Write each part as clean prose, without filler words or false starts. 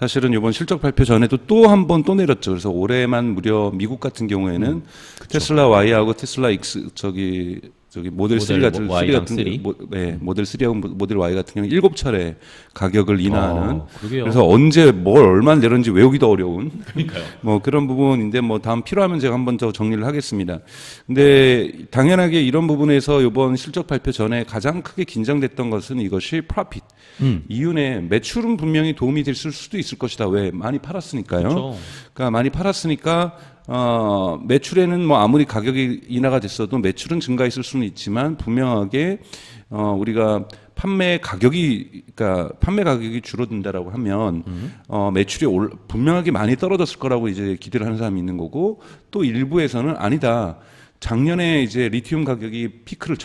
사실은 이번 실적 발표 전에도 또 한 번 또 내렸죠. 그래서 올해만 무려 미국 같은 경우에는 테슬라 Y하고 테슬라 X 저기 모델 3 같은 모델 3하고 모델 Y 같은 경우 7차례 가격을 인하하는. 그래서 언제 뭘 얼마나 내렸는지 외우기도 어려운. 그러니까요. 뭐 그런 부분인데 뭐 다음 필요하면 제가 한번 더 정리를 하겠습니다. 근데 당연하게 이런 부분에서 이번 실적 발표 전에 가장 크게 긴장됐던 것은 이것이 프로핏. 이윤에 매출은 분명히 도움이 됐을 수도 있을 것이다. 왜? 많이 팔았으니까요. 그렇죠. 그러니까 많이 팔았으니까 매출에는 뭐 아무리 가격이 인하가 됐어도 매출은 증가했을 수는 있지만 분명하게 우리가 판매 가격이 줄어든다라고 하면 매출이 분명하게 많이 떨어졌을 거라고 이제 기대를 하는 사람이 있는 거고, 또 일부에서는 아니다. 작년에 이제 리튬 가격이 피크를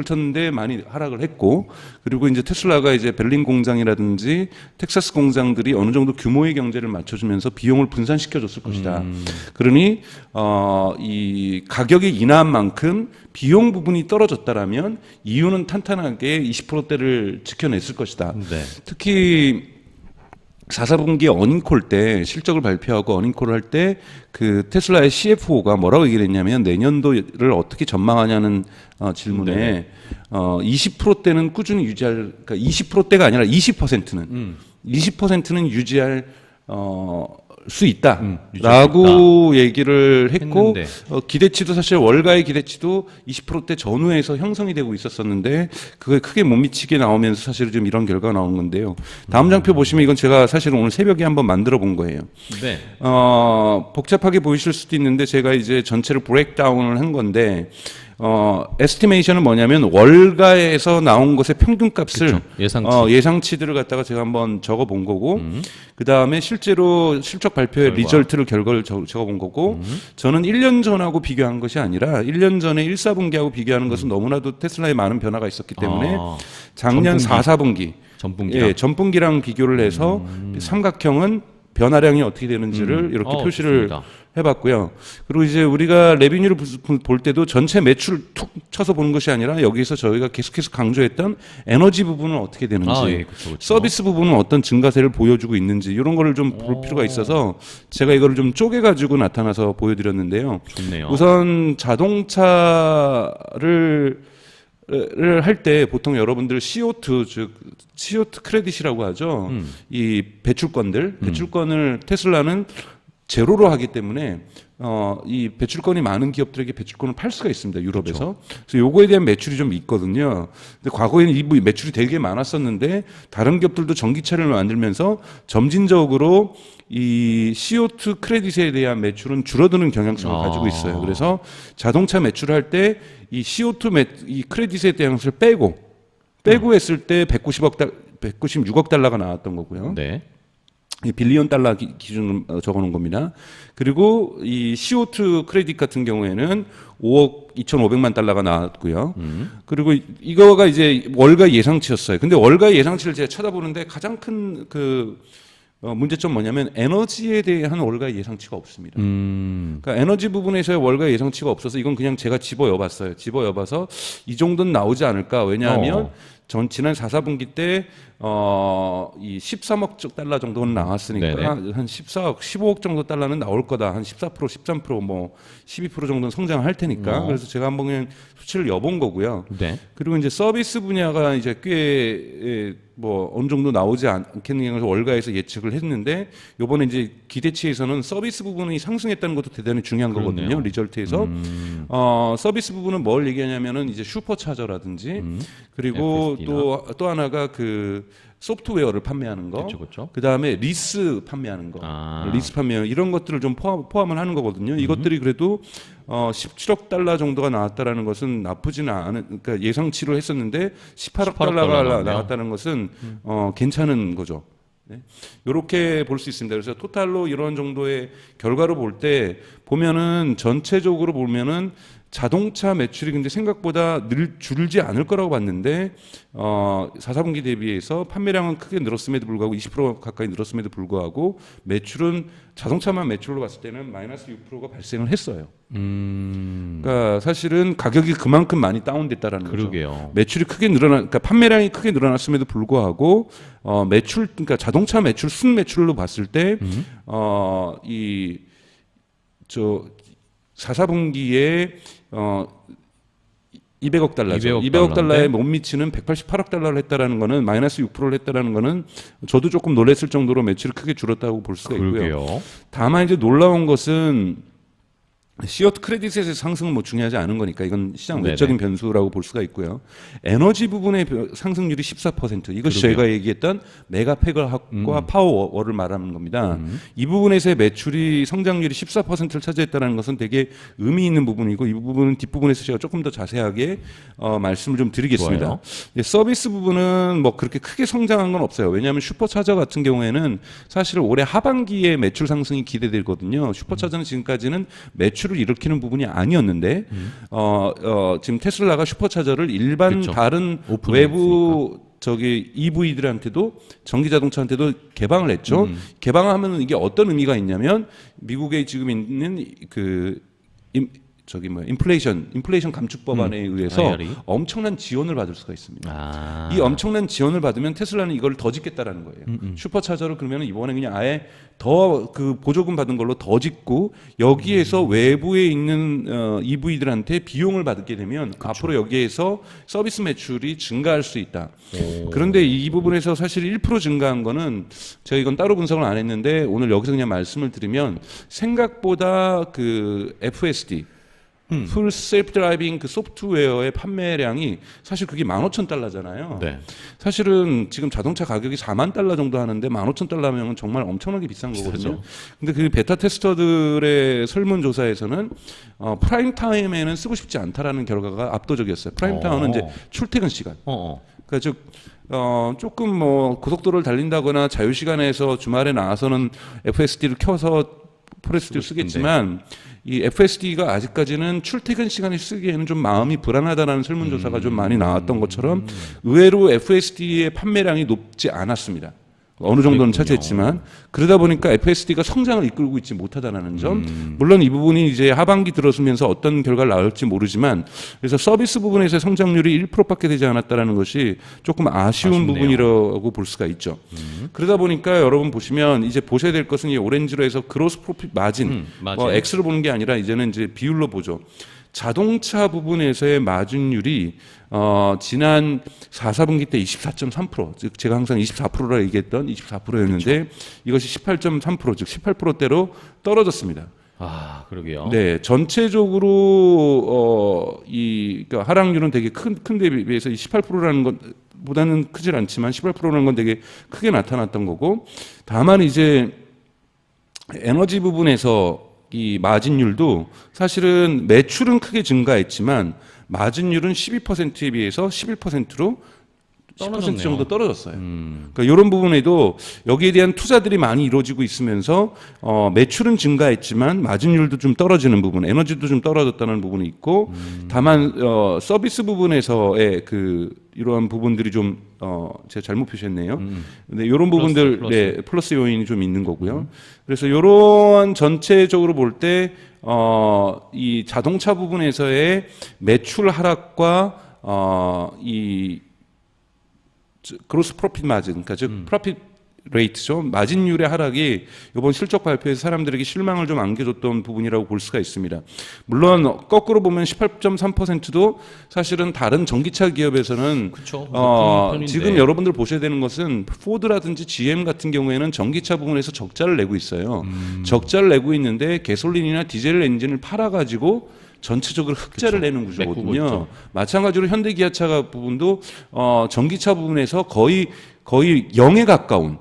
쳤는데 많이 하락을 했고, 그리고 이제 테슬라가 이제 베를린 공장이라든지 텍사스 공장들이 어느 정도 규모의 경제를 맞춰주면서 비용을 분산시켜줬을 것이다. 그러니 이 가격이 인하한 만큼 비용 부분이 떨어졌다라면 이유는 탄탄하게 20%대를 지켜냈을 것이다. 네. 특히 4분기 어닝콜 때 실적을 발표하고 어닝콜을 할 때 그 테슬라의 CFO가 뭐라고 얘기를 했냐면 내년도를 어떻게 전망하냐는 질문에 20%대는 꾸준히 유지할, 그러니까 20%대가 아니라 20%는 유지할 수 있다라고 얘기를 했고, 기대치도 사실 월가의 기대치도 20%대 전후에서 형성이 되고 있었었는데 그게 크게 못 미치게 나오면서 사실 좀 이런 결과가 나온 건데요. 다음 장표 보시면 이건 제가 사실 오늘 새벽에 한번 만들어 본 거예요. 네. 복잡하게 보이실 수도 있는데 제가 이제 전체를 브레이크다운을 한 건데, 에스티메이션은 뭐냐면 월가에서 나온 것의 평균값을 예상치들을 갖다가 제가 한번 적어 본 거고, 그 다음에 실제로 실적 발표의 리절트를 결과를 적어 본 거고, 저는 1년 전하고 비교한 것이 아니라 1년 전에 1, 4분기하고 비교하는 것은 너무나도 테슬라에 많은 변화가 있었기 때문에 작년 4, 4분기 전분기랑 비교를 해서 삼각형은 변화량이 어떻게 되는지를 이렇게 표시를 해봤고요. 그리고 이제 우리가 레비뉴를 볼 때도 전체 매출을 툭 쳐서 보는 것이 아니라 여기서 저희가 계속해서 강조했던 에너지 부분은 어떻게 되는지, 서비스 부분은 어떤 증가세를 보여주고 있는지 이런 거를 좀 볼 필요가 있어서 제가 이거를 좀 쪼개가지고 나타나서 보여드렸는데요. 좋네요. 우선 자동차를 할 때 보통 여러분들 CO2 즉 CO2 크레딧이라고 하죠. 이 배출권을 테슬라는 제로로 하기 때문에 이 배출권이 많은 기업들에게 배출권을 팔 수가 있습니다. 유럽에서. 그렇죠. 그래서 요거에 대한 매출이 좀 있거든요. 근데 과거에는 이 매출이 되게 많았었는데 다른 기업들도 전기차를 만들면서 점진적으로 이 CO2 크레딧에 대한 매출은 줄어드는 경향성을 가지고 있어요. 그래서 자동차 매출을 할 때 이 CO2 이 크레딧에 대한 것을 빼고 했을 때 196억 달러가 나왔던 거고요. 네. 이 빌리언 달러 기준으로 적어놓은 겁니다. 그리고 이 CO2 크레딧 같은 경우에는 5억 2,500만 달러가 나왔고요. 그리고 이거가 이제 월가 예상치였어요. 근데 월가 예상치를 제가 쳐다보는데 가장 큰 문제점 뭐냐면 에너지에 대한 월가 예상치가 없습니다. 그러니까 에너지 부분에서의 월가 예상치가 없어서 이건 그냥 제가 집어여봤어요. 집어여봐서 이 정도는 나오지 않을까. 왜냐하면 지난 4, 4분기 때 이 13억 달러 정도는 나왔으니까 네네. 한 14억, 15억 정도 달러는 나올 거다. 한 14%, 13%, 뭐 12% 정도는 성장할 테니까. 그래서 제가 한번 그냥 수치를 여본 거고요. 네. 그리고 이제 서비스 분야가 이제 꽤 뭐 어느 정도 나오지 않겠느냐고 월가에서 예측을 했는데 요번에 이제 기대치에서는 서비스 부분이 상승했다는 것도 대단히 중요한 그렇네요. 거거든요. 리절트에서. 서비스 부분은 뭘 얘기하냐면은 이제 슈퍼차저라든지 그리고 또 하나가 그 소프트웨어를 판매하는 거, 그 다음에 리스 판매하는 거, 리스 판매 이런 것들을 좀 포함을 하는 거거든요. 이것들이 그래도 17억 달러 정도가 나왔다라는 것은 나쁘지는 않은, 그러니까 예상치로 했었는데 18억 달러가 나왔다는 것은 괜찮은 거죠. 네. 이렇게 볼 수 있습니다. 그래서 토탈로 이런 정도의 결과로 볼 때 보면은 전체적으로 보면은 자동차 매출이 근데 생각보다 줄지 않을 거라고 봤는데 4분기 대비해서 판매량은 크게 늘었음에도 불구하고 20% 가까이 늘었음에도 불구하고 매출은 자동차만 매출로 봤을 때는 마이너스 6%가 발생을 했어요. 그러니까 사실은 가격이 그만큼 많이 다운됐다라는 거죠. 매출이 크게 그러니까 판매량이 크게 늘어났음에도 불구하고 매출, 그러니까 자동차 매출 순 매출로 봤을 때 이 4분기에 200억 달러죠. 200억 달러에 못 미치는 188억 달러를 했다라는 거는 마이너스 6%를 했다라는 거는 저도 조금 놀랐을 정도로 매출이 크게 줄었다고 볼 수가 있고요. 그러게요. 다만 이제 놀라운 것은 시어트 크레딧의 상승은 뭐 중요하지 않은 거니까 이건 시장 외적인 변수라고 볼 수가 있고요. 에너지 부분의 상승률이 14%. 이것이 저희가 얘기했던 메가팩과 파워월을 말하는 겁니다. 이 부분에서의 매출이 성장률이 14%를 차지했다는 것은 되게 의미 있는 부분이고 이 부분은 뒷부분에서 제가 조금 더 자세하게 말씀을 좀 드리겠습니다. 서비스 부분은 뭐 그렇게 크게 성장한 건 없어요. 왜냐하면 슈퍼차저 같은 경우에는 사실 올해 하반기에 매출 상승이 기대되거든요. 슈퍼차저는 지금까지는 매출을 일으키는 부분이 아니었는데 지금 테슬라가 슈퍼차저를 일반 다른 외부 EV들한테도 전기 자동차한테도 개방을 했죠. 개방하면 이게 어떤 의미가 있냐면 미국에 지금 있는 인플레이션 감축 법안에 의해서 엄청난 지원을 받을 수가 있습니다. 이 엄청난 지원을 받으면 테슬라는 이걸 더 짓겠다라는 거예요. 슈퍼차저를 그러면 이번에 그냥 아예 더 그 보조금 받은 걸로 더 짓고 여기에서 외부에 있는 EV들한테 비용을 받게 되면 앞으로 여기에서 서비스 매출이 증가할 수 있다. 그런데 이 부분에서 사실 1% 증가한 거는 제가 이건 따로 분석을 안 했는데 오늘 여기서 그냥 말씀을 드리면 생각보다 그 FSD 풀 셀프 드라이빙 그 소프트웨어의 판매량이 사실 그게 15,000달러잖아요. 사실은 지금 자동차 가격이 4만 달러 정도 하는데 15,000달러면 정말 엄청나게 비싼 거거든요. 근데 그 베타 테스터들의 설문조사에서는 프라임 타임에는 쓰고 싶지 않다라는 결과가 압도적이었어요. 프라임 타임은 이제 출퇴근 시간. 그러니까 즉 조금 뭐 고속도로를 달린다거나 자유시간에서 주말에 나와서는 FSD를 켜서 FSD를 쓰겠지만 이 FSD가 아직까지는 출퇴근 시간에 쓰기에는 좀 마음이 불안하다라는 설문조사가 좀 많이 나왔던 것처럼 의외로 FSD의 판매량이 높지 않았습니다. 어느 정도는 차지했지만 그러다 보니까 FSD가 성장을 이끌고 있지 못하다는 점. 물론 이 부분이 이제 하반기 들어서면서 어떤 결과를 나올지 모르지만 그래서 서비스 부분에서의 성장률이 1%밖에 되지 않았다는 것이 조금 아쉬운 부분이라고 볼 수가 있죠. 그러다 보니까 여러분 보시면 이제 보셔야 될 것은 이 오렌지로 해서 그로스 프로핏 마진, X로 보는 게 아니라 이제는 이제 비율로 보죠. 자동차 부분에서의 마진율이 지난 4분기 때 24.3%, 즉 제가 항상 24%라 얘기했던 24%였는데 이것이 18.3%, 즉 18%대로 떨어졌습니다. 그러게요. 네, 전체적으로 그러니까 하락률은 되게 큰 데 비해서 이 18%라는 것보다는 크질 않지만 18%라는 건 되게 크게 나타났던 거고, 다만 이제 에너지 부분에서 이 마진율도 사실은 매출은 크게 증가했지만 마진율은 12%에 비해서 11%로 10% 정도 떨어졌어요. 그러니까 이런 부분에도 여기에 대한 투자들이 많이 이루어지고 있으면서 매출은 증가했지만 마진율도 좀 떨어지는 부분, 에너지도 좀 떨어졌다는 부분이 있고, 다만 서비스 부분에서의 이러한 부분들이 좀 제가 잘못 표시했네요. 근데 이런 부분들 플러스 요인이 좀 있는 거고요. 그래서 이러한 전체적으로 볼 때 이 자동차 부분에서의 매출 하락과 이 그로스 프로핏 마진, 그러니까 즉 프로핏 레이트죠. 마진율의 하락이 이번 실적 발표에서 사람들에게 실망을 좀 안겨줬던 부분이라고 볼 수가 있습니다. 물론 거꾸로 보면 18.3%도 사실은 다른 전기차 기업에서는 지금 여러분들 보셔야 되는 것은 포드라든지 GM 같은 경우에는 전기차 부분에서 적자를 내고 있어요. 적자를 내고 있는데 가솔린이나 디젤 엔진을 팔아가지고 전체적으로 흑자를 내는 구조거든요. 마찬가지로 현대기아차 부분도 전기차 부분에서 거의 0에 가까운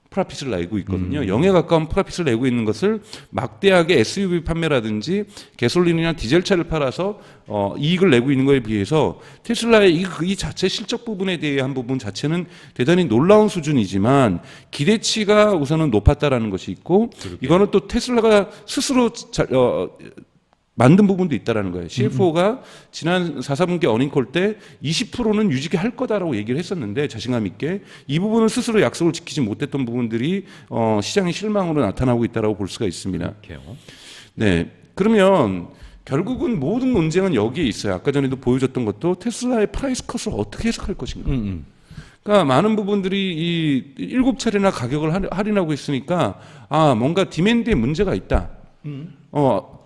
프로핏을 내고 있거든요. 0에 가까운 프로핏을 내고 있는 것을 막대하게 SUV 판매라든지 가솔린이나 디젤차를 팔아서 이익을 내고 있는 것에 비해서 테슬라의 이 자체 실적 부분에 대한 부분 자체는 대단히 놀라운 수준이지만 기대치가 우선은 높았다라는 것이 있고, 이거는 또 테슬라가 스스로 만든 부분도 있다라는 거예요. CFO가 지난 4사분기 어닝콜 때 20%는 유지할 거다라고 얘기를 했었는데 자신감 있게 이 부분을 스스로 약속을 지키지 못했던 부분들이 시장의 실망으로 나타나고 있다라고 볼 수가 있습니다. 네, 그러면 결국은 모든 논쟁은 여기에 있어요. 아까 전에도 보여줬던 것도 테슬라의 프라이스 컷을 어떻게 해석할 것인가. 그러니까 많은 부분들이 이 7차례나 가격을 할인하고 있으니까 뭔가 디맨드에 문제가 있다.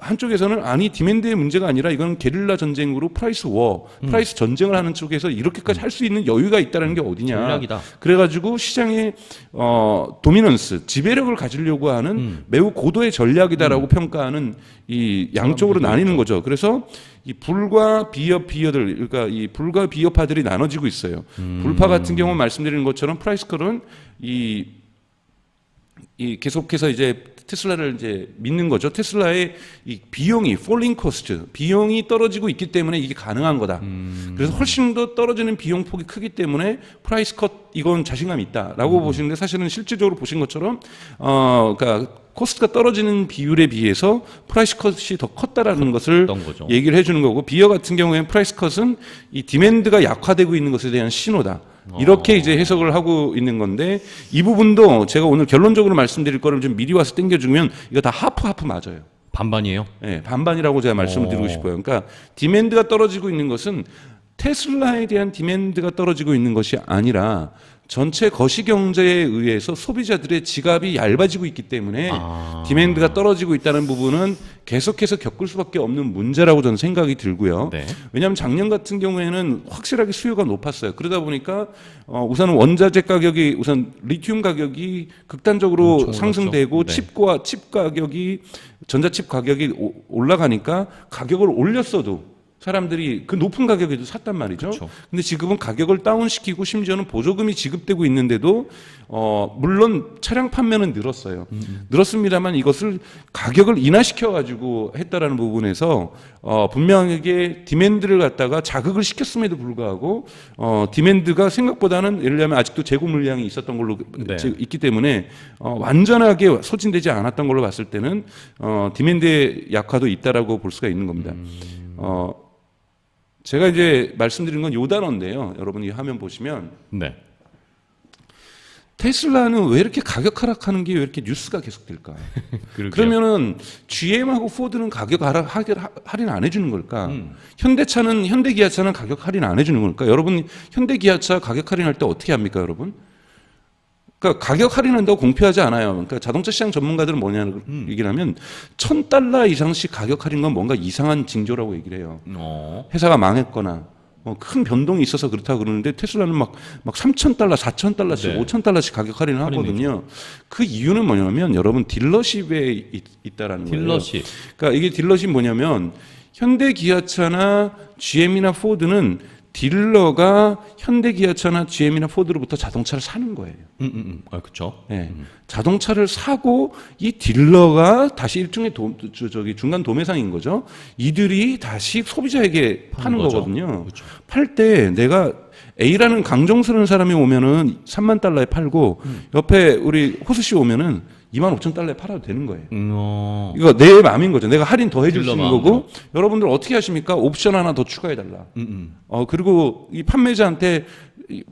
한쪽에서는 아니 디맨드의 문제가 아니라 이건 게릴라 전쟁으로 프라이스 전쟁을 하는 쪽에서 이렇게까지 할 수 있는 여유가 있다는 게 어디냐. 전략이다. 그래가지고 시장의 도미넌스, 지배력을 가지려고 하는 매우 고도의 전략이다라고 평가하는 이 양쪽으로 나뉘는 거죠. 그래서 이 불과 비협들, 그러니까 이 불과 비협파들이 나눠지고 있어요. 불파 같은 경우 말씀드린 것처럼 프라이스컬은 이 계속해서 이제 테슬라를 이제 믿는 거죠. 테슬라의 이 비용이 falling cost, 비용이 떨어지고 있기 때문에 이게 가능한 거다. 그래서 훨씬 더 떨어지는 비용 폭이 크기 때문에 프라이스 컷 이건 자신감 있다라고 보시는데 사실은 실질적으로 보신 것처럼 그러니까 코스트가 떨어지는 비율에 비해서 프라이스 컷이 더 컸다라는 것을 얘기를 해주는 거고 비어 같은 경우에는 프라이스 컷은 이 디맨드가 약화되고 있는 것에 대한 신호다. 이렇게 이제 해석을 하고 있는 건데 이 부분도 제가 오늘 결론적으로 말씀드릴 거를 좀 미리 와서 땡겨주면 이거 다 하프 맞아요. 반반이에요? 네, 반반이라고 제가 말씀을 드리고 싶어요. 그러니까 디맨드가 떨어지고 있는 것은 테슬라에 대한 디맨드가 떨어지고 있는 것이 아니라 전체 거시경제에 의해서 소비자들의 지갑이 얇아지고 있기 때문에 디맨드가 떨어지고 있다는 부분은 계속해서 겪을 수밖에 없는 문제라고 저는 생각이 들고요. 네. 왜냐하면 작년 같은 경우에는 확실하게 수요가 높았어요. 그러다 보니까 우선 원자재 가격이 우선 리튬 가격이 극단적으로 상승되고 네. 칩 가격이 전자칩 가격이 올라가니까 가격을 올렸어도 사람들이 그 높은 가격에도 샀단 말이죠. 그쵸. 근데 지금은 가격을 다운시키고 심지어는 보조금이 지급되고 있는데도 물론 차량 판매는 늘었어요. 늘었습니다만 이것을 가격을 인하시켜 가지고 했다라는 부분에서 분명하게 디맨드를 갖다가 자극을 시켰음에도 불구하고 디맨드가 생각보다는 예를 들면 아직도 재고 물량이 있었던 걸로 네. 있기 때문에 완전하게 소진되지 않았던 걸로 봤을 때는 디맨드의 약화도 있다라고 볼 수가 있는 겁니다. 제가 이제 말씀드린 건 요 단어인데요. 여러분이 화면 보시면 네. 테슬라는 왜 이렇게 가격 하락하는 게 왜 이렇게 뉴스가 계속될까? 그러면은 GM하고 포드는 가격 할인 안 해주는 걸까? 현대기아차는 가격 할인 안 해주는 걸까? 여러분 현대기아차 가격 할인할 때 어떻게 합니까, 여러분? 그러니까 가격 할인한다고 공표하지 않아요. 그러니까 자동차 시장 전문가들은 뭐냐는 얘기를 하면 $1,000 이상씩 가격 할인 건 뭔가 이상한 징조라고 얘기를 해요. 회사가 망했거나 큰 변동이 있어서 그렇다고 그러는데 테슬라는 막 $3,000, $4,000씩, 네. $5,000씩 가격 할인을 하거든요. 그 이유는 뭐냐면 여러분 딜러십에 있다라는 거예요. 딜러십. 그러니까 이게 딜러십 뭐냐면 현대기아차나 GM이나 포드는 딜러가 현대기아차나 GM이나 포드로부터 자동차를 사는 거예요. 그렇죠. 네. 자동차를 사고 이 딜러가 다시 일종의 중간 도매상인 거죠. 이들이 다시 소비자에게 파는 거거든요. 그렇죠. 팔 때 내가 A라는 강정스러운 사람이 오면은 $30,000에 팔고 옆에 우리 호수 씨 오면은 $25,000에 팔아도 되는 거예요. 이거 내 마음인 거죠. 내가 할인 더 해줄 수 있는 거고. 여러분들 어떻게 하십니까? 옵션 하나 더 추가해달라. 그리고 이 판매자한테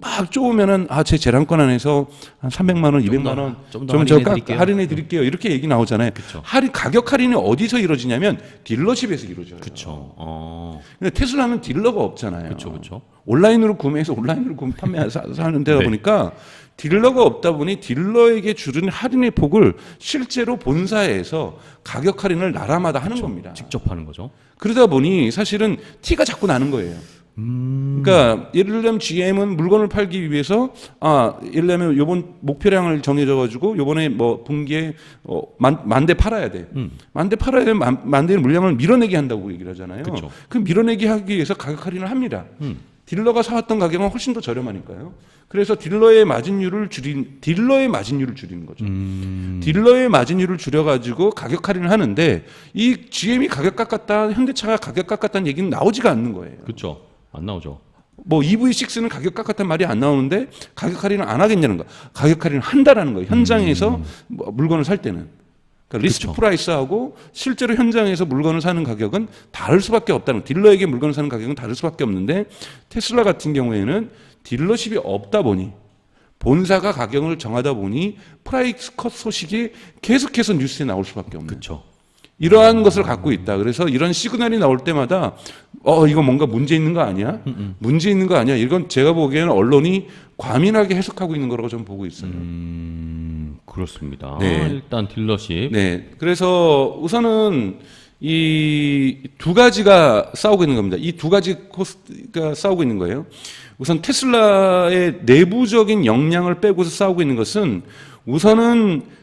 막 쪼으면은 제 재량권 안에서 한 300만 원, 200만 원 좀 할인해 드릴게요. 이렇게 얘기 나오잖아요. 그쵸. 가격 할인이 어디서 이루어지냐면 딜러십에서 이루어져요. 그렇죠. 근데 테슬라는 딜러가 없잖아요. 그렇죠. 온라인으로 구매해서 온라인으로 사는 데다 네. 보니까 딜러가 없다 보니 딜러에게 주는 할인의 폭을 실제로 본사에서 가격 할인을 나라마다 하는 겁니다. 직접 하는 거죠. 그러다 보니 사실은 티가 자꾸 나는 거예요. 그러니까 예를 들면 GM은 물건을 팔기 위해서 예를 들면 요번 목표량을 정해져 가지고 요번에 뭐 분기에 만 대 팔아야 돼. 만 대 팔아야 되면 만 대의 물량을 밀어내게 한다고 얘기를 하잖아요. 그쵸. 그 밀어내게 하기 위해서 가격 할인을 합니다. 딜러가 사왔던 가격은 훨씬 더 저렴하니까요. 그래서 딜러의 마진율을 줄이는 거죠. 딜러의 마진율을 줄여가지고 가격 할인을 하는데 이 GM이 가격 깎았다, 현대차가 가격 깎았다는 얘기는 나오지가 않는 거예요. 그렇죠. 안 나오죠. 뭐 EV6는 가격 깎았다는 말이 안 나오는데 가격 할인을 안 하겠냐는 거. 가격 할인을 한다라는 거예요. 현장에서 뭐 물건을 살 때는. 그러니까 리스트 그쵸. 프라이스하고 실제로 현장에서 물건을 사는 가격은 다를 수밖에 없다는, 딜러에게 물건을 사는 가격은 다를 수밖에 없는데 테슬라 같은 경우에는 딜러십이 없다 보니, 본사가 가격을 정하다 보니 프라이스 컷 소식이 계속해서 뉴스에 나올 수밖에 없는, 그렇죠. 이러한 것을 갖고 있다. 그래서 이런 시그널이 나올 때마다 이거 뭔가 문제 있는 거 아니야? 문제 있는 거 아니야? 이건 제가 보기에는 언론이 과민하게 해석하고 있는 거라고 저는 보고 있어요. 그렇습니다. 네. 일단 딜러십. 네. 그래서 우선은 이 두 가지가 싸우고 있는 겁니다. 이 두 가지 코스가 싸우고 있는 거예요. 우선 테슬라의 내부적인 역량을 빼고서 싸우고 있는 것은 우선은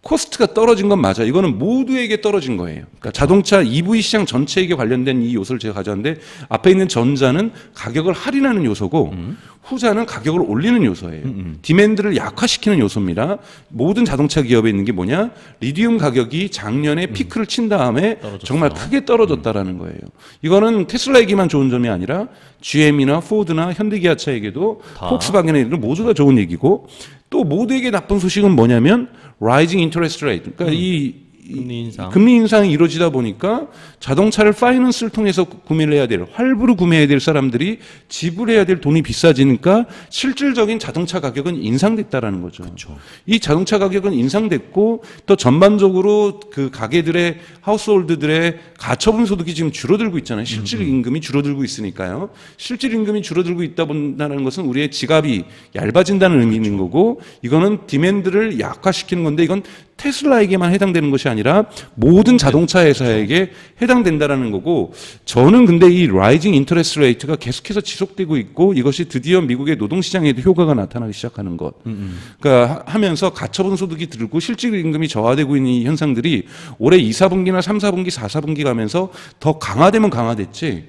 코스트가 떨어진 건 맞아. 이거는 모두에게 떨어진 거예요. 그러니까 자동차 EV 시장 전체에게 관련된 이 요소를 제가 가져왔는데, 앞에 있는 전자는 가격을 할인하는 요소고 후자는 가격을 올리는 요소예요. 디맨드를 약화시키는 요소입니다. 모든 자동차 기업에 있는 게 뭐냐? 리튬 가격이 작년에 피크를 친 다음에 떨어졌어요. 정말 크게 떨어졌다라는 거예요. 이거는 테슬라에게만 좋은 점이 아니라 GM이나 포드나 현대기아차에게도, 폭스바겐에게도 모두 다 좋은 얘기고, 또 모두에게 나쁜 소식은 뭐냐면 rising interest rate. 그러니까 이 금리 인상이 이루어지다 보니까 자동차를 파이낸스를 통해서 구매를 해야 될, 할부로 구매해야 될 사람들이 지불해야 될 돈이 비싸지니까 실질적인 자동차 가격은 인상됐다라는 거죠. 그쵸. 이 자동차 가격은 인상됐고, 또 전반적으로 그 가게들의, 하우스홀드들의 가처분 소득이 지금 줄어들고 있잖아요. 실질 임금이 줄어들고 있으니까요. 실질 임금이 줄어들고 있다 본다는 것은 우리의 지갑이 얇아진다는 의미인 거고, 이거는 디맨드를 약화시키는 건데, 이건 테슬라에게만 해당되는 것이 아니라 모든 자동차 회사에게 해당된다라는 거고, 저는 근데 이 라이징 인터레스트 레이트가 계속해서 지속되고 있고, 이것이 드디어 미국의 노동시장에도 효과가 나타나기 시작하는 것. 그러니까 하면서 가처분 소득이 들고 실질 임금이 저하되고 있는 이 현상들이 올해 2, 4분기나 3, 4분기, 4, 4분기 가면서 더 강화되면 강화됐지,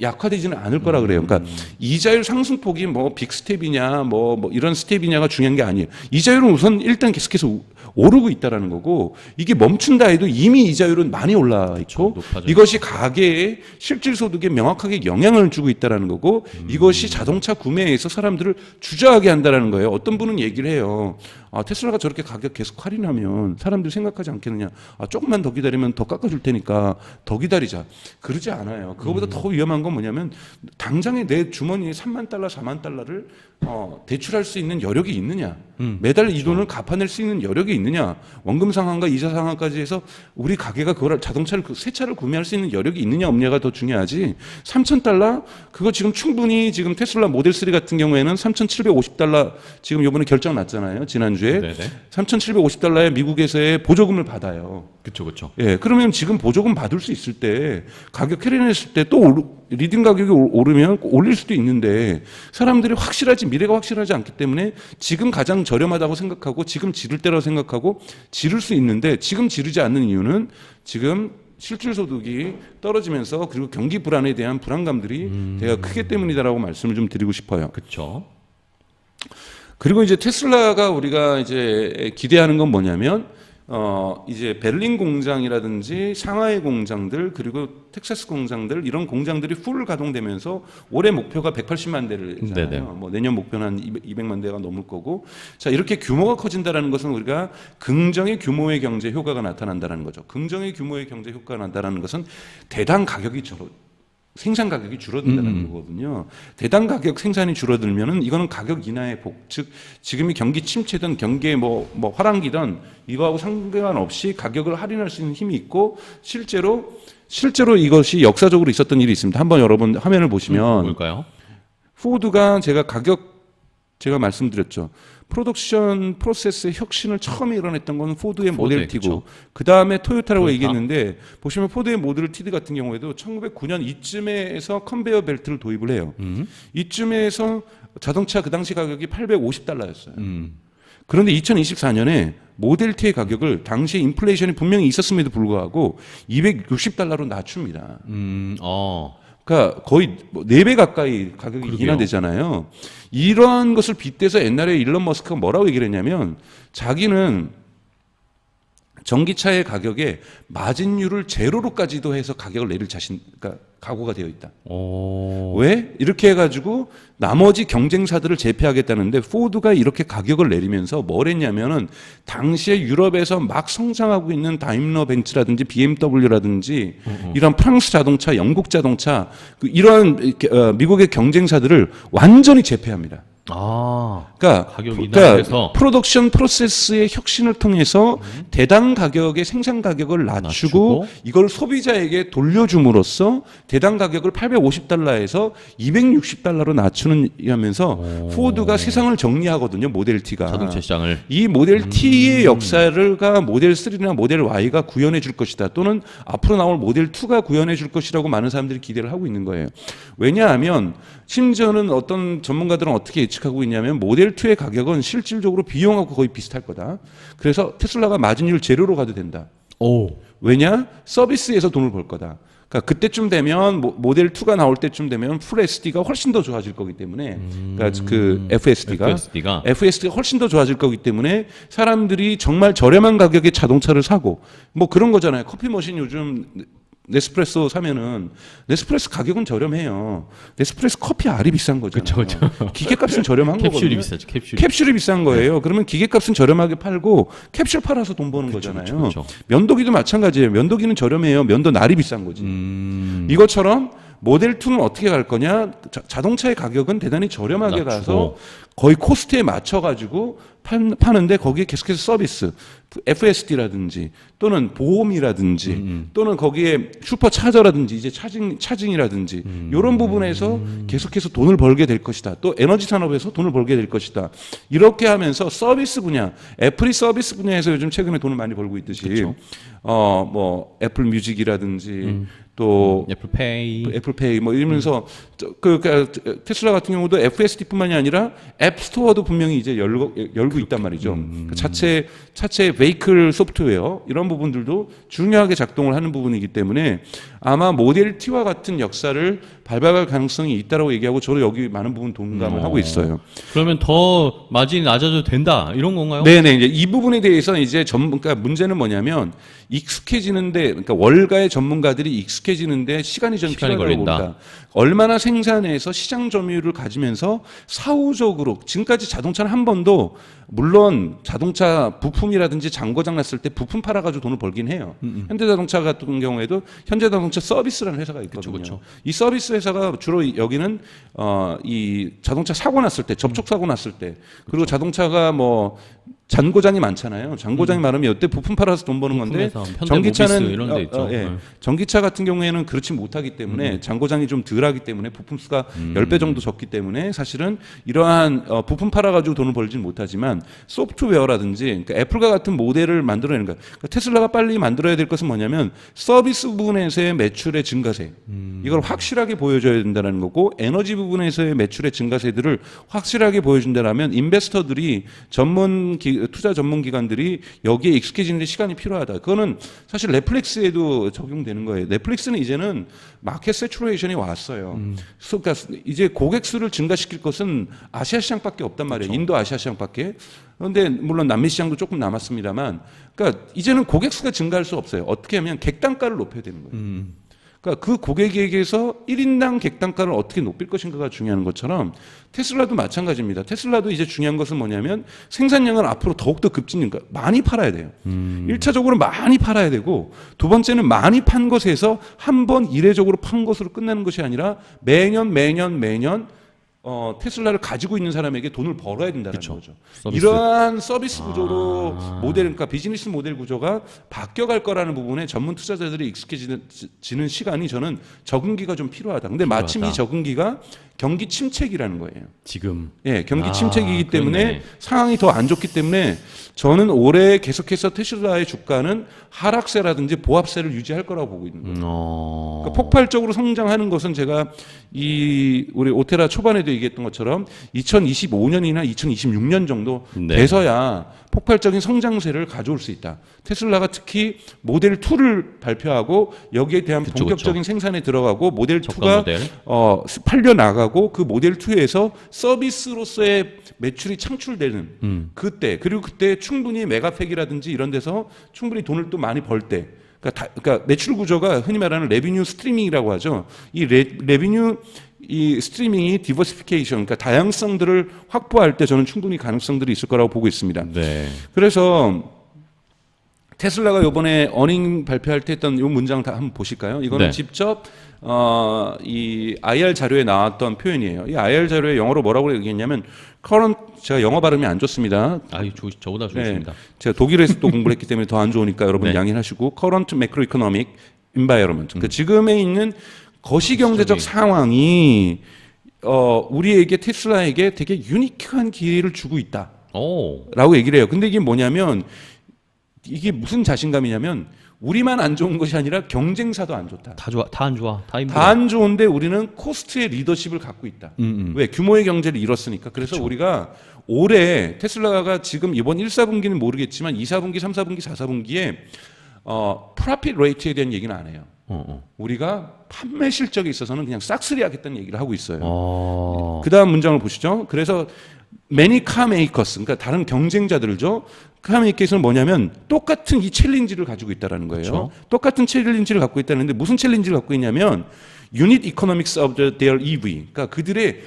약화되지는 않을 거라 그래요. 그러니까 이자율 상승폭이 뭐 빅스텝이냐 뭐 이런 스텝이냐가 중요한 게 아니에요. 이자율은 우선 일단 계속해서 오르고 있다라는 거고, 이게 멈춘다 해도 이미 이자율은 많이 올라 있고, 이것이 가계의 실질 소득에 명확하게 영향을 주고 있다라는 거고, 이것이 자동차 구매에서 사람들을 주저하게 한다라는 거예요. 어떤 분은 얘기를 해요. 테슬라가 저렇게 가격 계속 할인하면 사람들이 생각하지 않겠느냐. 조금만 더 기다리면 더 깎아줄 테니까 더 기다리자. 그러지 않아요. 그거보다 더 위험한 건 뭐냐면, 당장에 내 주머니에 3만 달러, 4만 달러를 대출할 수 있는 여력이 있느냐. 매달 이 돈을 갚아낼 수 있는 여력이 있느냐. 원금 상환과 이자 상환까지 해서 우리 가게가 그걸, 자동차를, 새 차를 구매할 수 있는 여력이 있느냐 없냐가 더 중요하지. 3,000달러? 그거 지금 충분히, 지금 테슬라 모델 3 같은 경우에는 3,750달러 지금 요번에 결정 났잖아요. 지난주에. 3,750달러에 미국에서의 보조금을 받아요. 그렇죠. 예, 그러면 지금 보조금 받을 수 있을 때, 가격 할인했을 때 또 리딩 가격이 오르면 올릴 수도 있는데, 사람들이 미래가 확실하지 않기 때문에 지금 가장 저렴하다고 생각하고 지금 지를 때라고 생각하고 지를 수 있는데, 지금 지르지 않는 이유는 지금 실질 소득이 떨어지면서, 그리고 경기 불안에 대한 불안감들이 되게 크기 때문이다라고 말씀을 좀 드리고 싶어요. 그렇죠. 그리고 이제 테슬라가 우리가 이제 기대하는 건 뭐냐면, 이제 베를린 공장이라든지 상하이 공장들, 그리고 텍사스 공장들, 이런 공장들이 풀 가동되면서 올해 목표가 180만 대를, 뭐 내년 목표는 한 200만 대가 넘을 거고, 자, 이렇게 규모가 커진다라는 것은 우리가 긍정의 규모의 경제 효과가 나타난다는 거죠. 긍정의 규모의 경제 효과가 난다는 것은 대당 가격이 생산 가격이 줄어든다는 거거든요. 대당 가격 생산이 줄어들면은 이거는 가격 인하의 복, 즉 지금이 경기 침체든 경기의 뭐 화랑기든 이거하고 상관없이 가격을 할인할 수 있는 힘이 있고, 실제로 이것이 역사적으로 있었던 일이 있습니다. 한번 여러분 화면을 보시면 뭘까요? 포드가 제가 말씀드렸죠. 프로덕션 프로세스의 혁신을 처음에 일어났던 건 포드의 모델 T고, 그 다음에 토요타라고 얘기했는데, 보시면 포드의 모델 T 같은 경우에도 1909년 이쯤에서 컨베이어 벨트를 도입을 해요. 이쯤에서 자동차 그 당시 가격이 850달러였어요. 그런데 2024년에 모델 T의 가격을, 당시 인플레이션이 분명히 있었음에도 불구하고 260달러로 낮춥니다. 그러니까 거의 4배 가까이 가격이 인하되잖아요. 이러한 것을 빗대서 옛날에 일론 머스크가 뭐라고 얘기를 했냐면, 자기는 전기차의 가격에 마진율을 제로로까지도 해서 가격을 내릴 그러니까 각오가 되어 있다. 왜? 이렇게 해가지고 나머지 경쟁사들을 제패하겠다는데 포드가 이렇게 가격을 내리면서 뭘 했냐면은 당시에 유럽에서 막 성장하고 있는 다임러 벤츠라든지 BMW라든지 이런 프랑스 자동차, 영국 자동차 이런 미국의 경쟁사들을 완전히 제패합니다. 그러니까 프로덕션 프로세스의 혁신을 통해서 대당 가격의 생산 가격을 낮추고 이걸 소비자에게 돌려줌으로써 대당 가격을 850달러에서 260달러로 낮추는 하면서 포드가 세상을 정리하거든요. 모델 T가. 자동차 시장을. 이 모델 T의 역사를가 모델 3나 모델 Y가 구현해 줄 것이다. 또는 앞으로 나올 모델 2가 구현해 줄 것이라고 많은 사람들이 기대를 하고 있는 거예요. 왜냐하면 심지어는 어떤 전문가들은 어떻게 예측하고 있냐면 모델 2의 가격은 실질적으로 비용하고 거의 비슷할 거다. 그래서 테슬라가 마진율 제로로 가도 된다. 왜냐? 서비스에서 돈을 벌 거다. 그러니까 그때쯤 되면 모델 2가 나올 때쯤 되면 풀 SD가 훨씬 더 좋아질 거기 때문에 그러니까 그 FSD가 훨씬 더 좋아질 거기 때문에 사람들이 정말 저렴한 가격의 자동차를 사고 뭐 그런 거잖아요. 커피 머신 요즘 네스프레소 사면은 네스프레소 가격은 저렴해요. 네스프레소 커피 알이 비싼 거잖아요. 그쵸. 기계값은 저렴한 캡슐이 거거든요. 비싸죠. 캡슐이 비싼 거예요. 그러면 기계값은 저렴하게 팔고 캡슐 팔아서 돈 버는 거잖아요. 그쵸. 면도기도 마찬가지예요. 면도기는 저렴해요. 면도 날이 비싼 거지. 이것처럼 모델 2는 어떻게 갈 거냐? 자동차의 가격은 대단히 저렴하게 가서 거의 코스트에 맞춰가지고 파는데 거기에 계속해서 서비스, FSD라든지 또는 보험이라든지 또는 거기에 슈퍼차저라든지 이제 차징이라든지 이런 부분에서 계속해서 돈을 벌게 될 것이다. 또 에너지 산업에서 돈을 벌게 될 것이다. 이렇게 하면서 서비스 분야, 애플이 서비스 분야에서 요즘 최근에 돈을 많이 벌고 있듯이 뭐 애플 뮤직이라든지 또 애플페이 뭐 이러면서 테슬라 같은 경우도 FSD뿐만이 아니라 앱 스토어도 분명히 이제 열고 있단 말이죠. 차체 베이클 소프트웨어 이런 부분들도 중요하게 작동을 하는 부분이기 때문에 아마 모델 T와 같은 역사를 밟아갈 가능성이 있다라고 얘기하고 저도 여기 많은 부분 동감을 하고 있어요. 그러면 더 마진이 낮아져도 된다 이런 건가요? 네네. 이제 이 부분에 대해서 이제 그러니까 문제는 뭐냐면 익숙해지는데 그러니까 월가의 전문가들이 익숙해지는데 시간이 좀 필요하다고 봅니다. 얼마나 생산해서 시장 점유율을 가지면서 사후적으로 지금까지 자동차는 한 번도 물론 자동차 부품이라든지 장고장 났을 때 부품 팔아가지고 돈을 벌긴 해요. 현대자동차 같은 경우에도 현대자동차 서비스라는 회사가 있거든요. 그쵸. 이 서비스 회사가 주로 여기는 이 자동차 사고 났을 때 접촉 사고 났을 때 그리고 자동차가 뭐 잔고장이 많잖아요. 잔고장이 많으면 이때 부품 팔아서 돈 버는 건데 전기차는 이런 데 있죠. 전기차 같은 경우에는 그렇지 못하기 때문에 잔고장이 좀 덜하기 때문에 부품 수가 10배 정도 적기 때문에 사실은 이러한 부품 팔아가지고 돈을 벌지는 못하지만 소프트웨어라든지 그러니까 애플과 같은 모델을 만들어내는 거. 그러니까 테슬라가 빨리 만들어야 될 것은 뭐냐면 서비스 부분에서의 매출의 증가세 이걸 확실하게 보여줘야 된다는 거고 에너지 부분에서의 매출의 증가세들을 확실하게 보여준다면 인베스터들이 투자 전문 기관들이 여기에 익숙해지는데 시간이 필요하다. 그거는 사실 넷플릭스에도 적용되는 거예요. 넷플릭스는 이제는 마켓 세츄레이션이 왔어요. 그러니까 이제 고객 수를 증가시킬 것은 아시아 시장밖에 없단 말이에요. 인도 아시아 시장밖에. 그런데 물론 남미 시장도 조금 남았습니다만, 그러니까 이제는 고객 수가 증가할 수 없어요. 어떻게 하면 객단가를 높여야 되는 거예요. 그러니까 그 고객에게서 1인당 객단가를 어떻게 높일 것인가가 중요한 것처럼 테슬라도 마찬가지입니다. 테슬라도 이제 중요한 것은 뭐냐면 생산량을 앞으로 더욱더 급진니까 많이 팔아야 돼요. 1차적으로 많이 팔아야 되고 두 번째는 많이 판 것에서 한 번 이례적으로 판 것으로 끝나는 것이 아니라 매년 테슬라를 가지고 있는 사람에게 돈을 벌어야 된다는 거죠. 이러한 서비스 구조로 그러니까 비즈니스 모델 구조가 바뀌어갈 거라는 부분에 전문 투자자들이 익숙해지는 시간이 저는 적응기가 좀 필요하다. 근데 마침 이 적응기가 경기 침체기라는 거예요. 지금. 예, 경기 침체기이기 때문에 상황이 더 안 좋기 때문에 저는 올해 계속해서 테슬라의 주가는 하락세라든지 보합세를 유지할 거라고 보고 있는 거예요. 그러니까 폭발적으로 성장하는 것은 제가 우리 오테라 초반에도 얘기했던 것처럼 2025년이나 2026년 정도 돼서야 폭발적인 성장세를 가져올 수 있다. 테슬라가 특히 모델 2를 발표하고 여기에 대한 본격적인 생산에 들어가고 모델 2가 팔려 나가고 가고 그 모델 2에서 서비스로서의 매출이 창출되는 그때, 그리고 그때 충분히 메가팩이라든지 이런 데서 충분히 돈을 또 많이 벌 때, 그러니까 매출 구조가 흔히 말하는 레비뉴 스트리밍이라고 하죠. 이 레비뉴 이 스트리밍이 디버시피케이션, 그러니까 다양성들을 확보할 때 저는 충분히 가능성들이 있을 거라고 보고 있습니다. 네. 그래서 테슬라가 이번에 어닝 발표할 때 했던 이 문장 다 한번 보실까요? 이거는 네. 직접 이 IR 자료에 나왔던 표현이에요. 이 IR 자료에 영어로 뭐라고 얘기했냐면 current, 제가 영어 발음이 안 좋습니다. 저보다 좋습니다. 네, 제가 독일에서 또 공부를 했기 때문에 더 안 좋으니까 여러분 네. 양해하시고 current macroeconomic environment. 그러니까 지금에 있는 거시경제적 상황이 우리에게 테슬라에게 되게 유니크한 기회를 주고 있다라고 얘기를 해요. 근데 이게 뭐냐면 이게 무슨 자신감이냐면 우리만 안 좋은 것이 아니라 경쟁사도 안 좋다. 다 안 좋아. 다 힘들어. 다 안 좋은데 우리는 코스트의 리더십을 갖고 있다. 왜? 규모의 경제를 잃었으니까. 그래서 그쵸. 우리가 올해 테슬라가 지금 이번 1사분기는 모르겠지만 2사분기, 3사분기, 4사분기에 프로핏 레이트에 대한 얘기는 안 해요. 우리가 판매 실적에 있어서는 그냥 싹쓸이 하겠다는 얘기를 하고 있어요. 그 다음 문장을 보시죠. 그래서 many car makers, 그러니까 다른 경쟁자들죠. car makers는 뭐냐면 똑같은 이 챌린지를 가지고 있다는 거예요. 그쵸. 똑같은 챌린지를 갖고 있다는데 무슨 챌린지를 갖고 있냐면 unit economics of their EV, 그러니까 그들의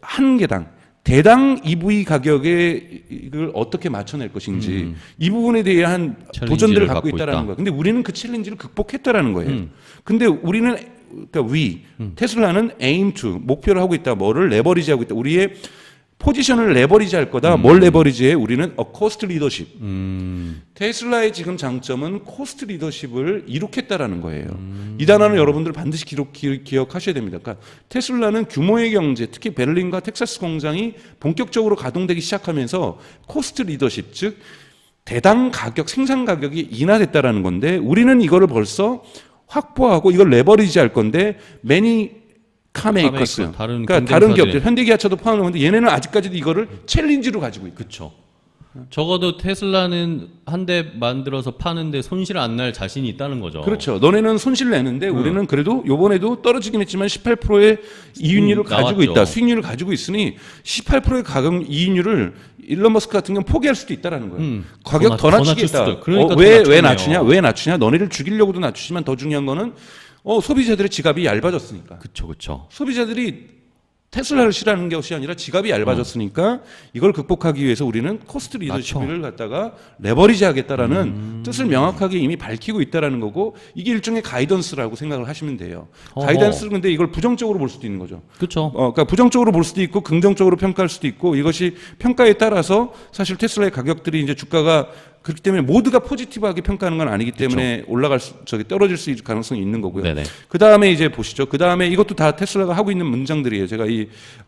한 개당 대당 EV 가격에 이걸 어떻게 맞춰낼 것인지 이 부분에 대한 도전들을 갖고 있다라는 거예요. 근데 우리는 그 챌린지를 극복했다라는 거예요. 근데 우리는 테슬라는 aim to 목표를 하고 있다. 뭐를 레버리지하고 있다. 우리의 포지션을 레버리지할 거다. 뭘 레버리지해? 우리는 cost leadership. 테슬라의 지금 장점은 코스트 리더십을 이룩했다라는 거예요. 이 단어는 여러분들 반드시 기억하셔야 됩니다. 그러니까 테슬라는 규모의 경제, 특히 베를린과 텍사스 공장이 본격적으로 가동되기 시작하면서 코스트 리더십, 즉 대당 가격, 생산 가격이 인하됐다라는 건데 우리는 이거를 벌써 확보하고 이걸 레버리지할 건데 many 카메이커스, 그러니까 다른 기업들, 현대기아차도 포함한 건데 얘네는 아직까지도 이거를 챌린지로 가지고 있고. 그렇죠. 적어도 테슬라는 한 대 만들어서 파는데 손실 안 날 자신이 있다는 거죠. 그렇죠. 너네는 손실 내는데 우리는 그래도 요번에도 떨어지긴 했지만 18%의 이윤율을 가지고 있다. 수익률을 가지고 있으니 18%의 가격 이윤율을 일론 머스크 같은 경우는 포기할 수도 있다라는 거예요. 가격 더 낮추겠다. 그러니까 왜 낮추냐? 왜 낮추냐? 너네를 죽이려고도 낮추지만 더 중요한 거는 소비자들의 지갑이 얇아졌으니까. 그렇죠. 소비자들이 테슬라를 싫어하는 것이 아니라 지갑이 얇아졌으니까 이걸 극복하기 위해서 우리는 코스트 리더십을 갖다가 레버리지 하겠다라는 뜻을 명확하게 이미 밝히고 있다라는 거고 이게 일종의 가이던스라고 생각을 하시면 돼요. 가이던스는 근데 이걸 부정적으로 볼 수도 있는 거죠. 그렇죠. 그러니까 부정적으로 볼 수도 있고 긍정적으로 평가할 수도 있고 이것이 평가에 따라서 사실 테슬라의 가격들이 이제 주가가 그렇기 때문에 모두가 포지티브하게 평가하는 건 아니기 때문에 떨어질 수 있을 가능성이 있는 거고요. 네네. 그 다음에 이제 보시죠. 그 다음에 이것도 다 테슬라가 하고 있는 문장들이에요. 제가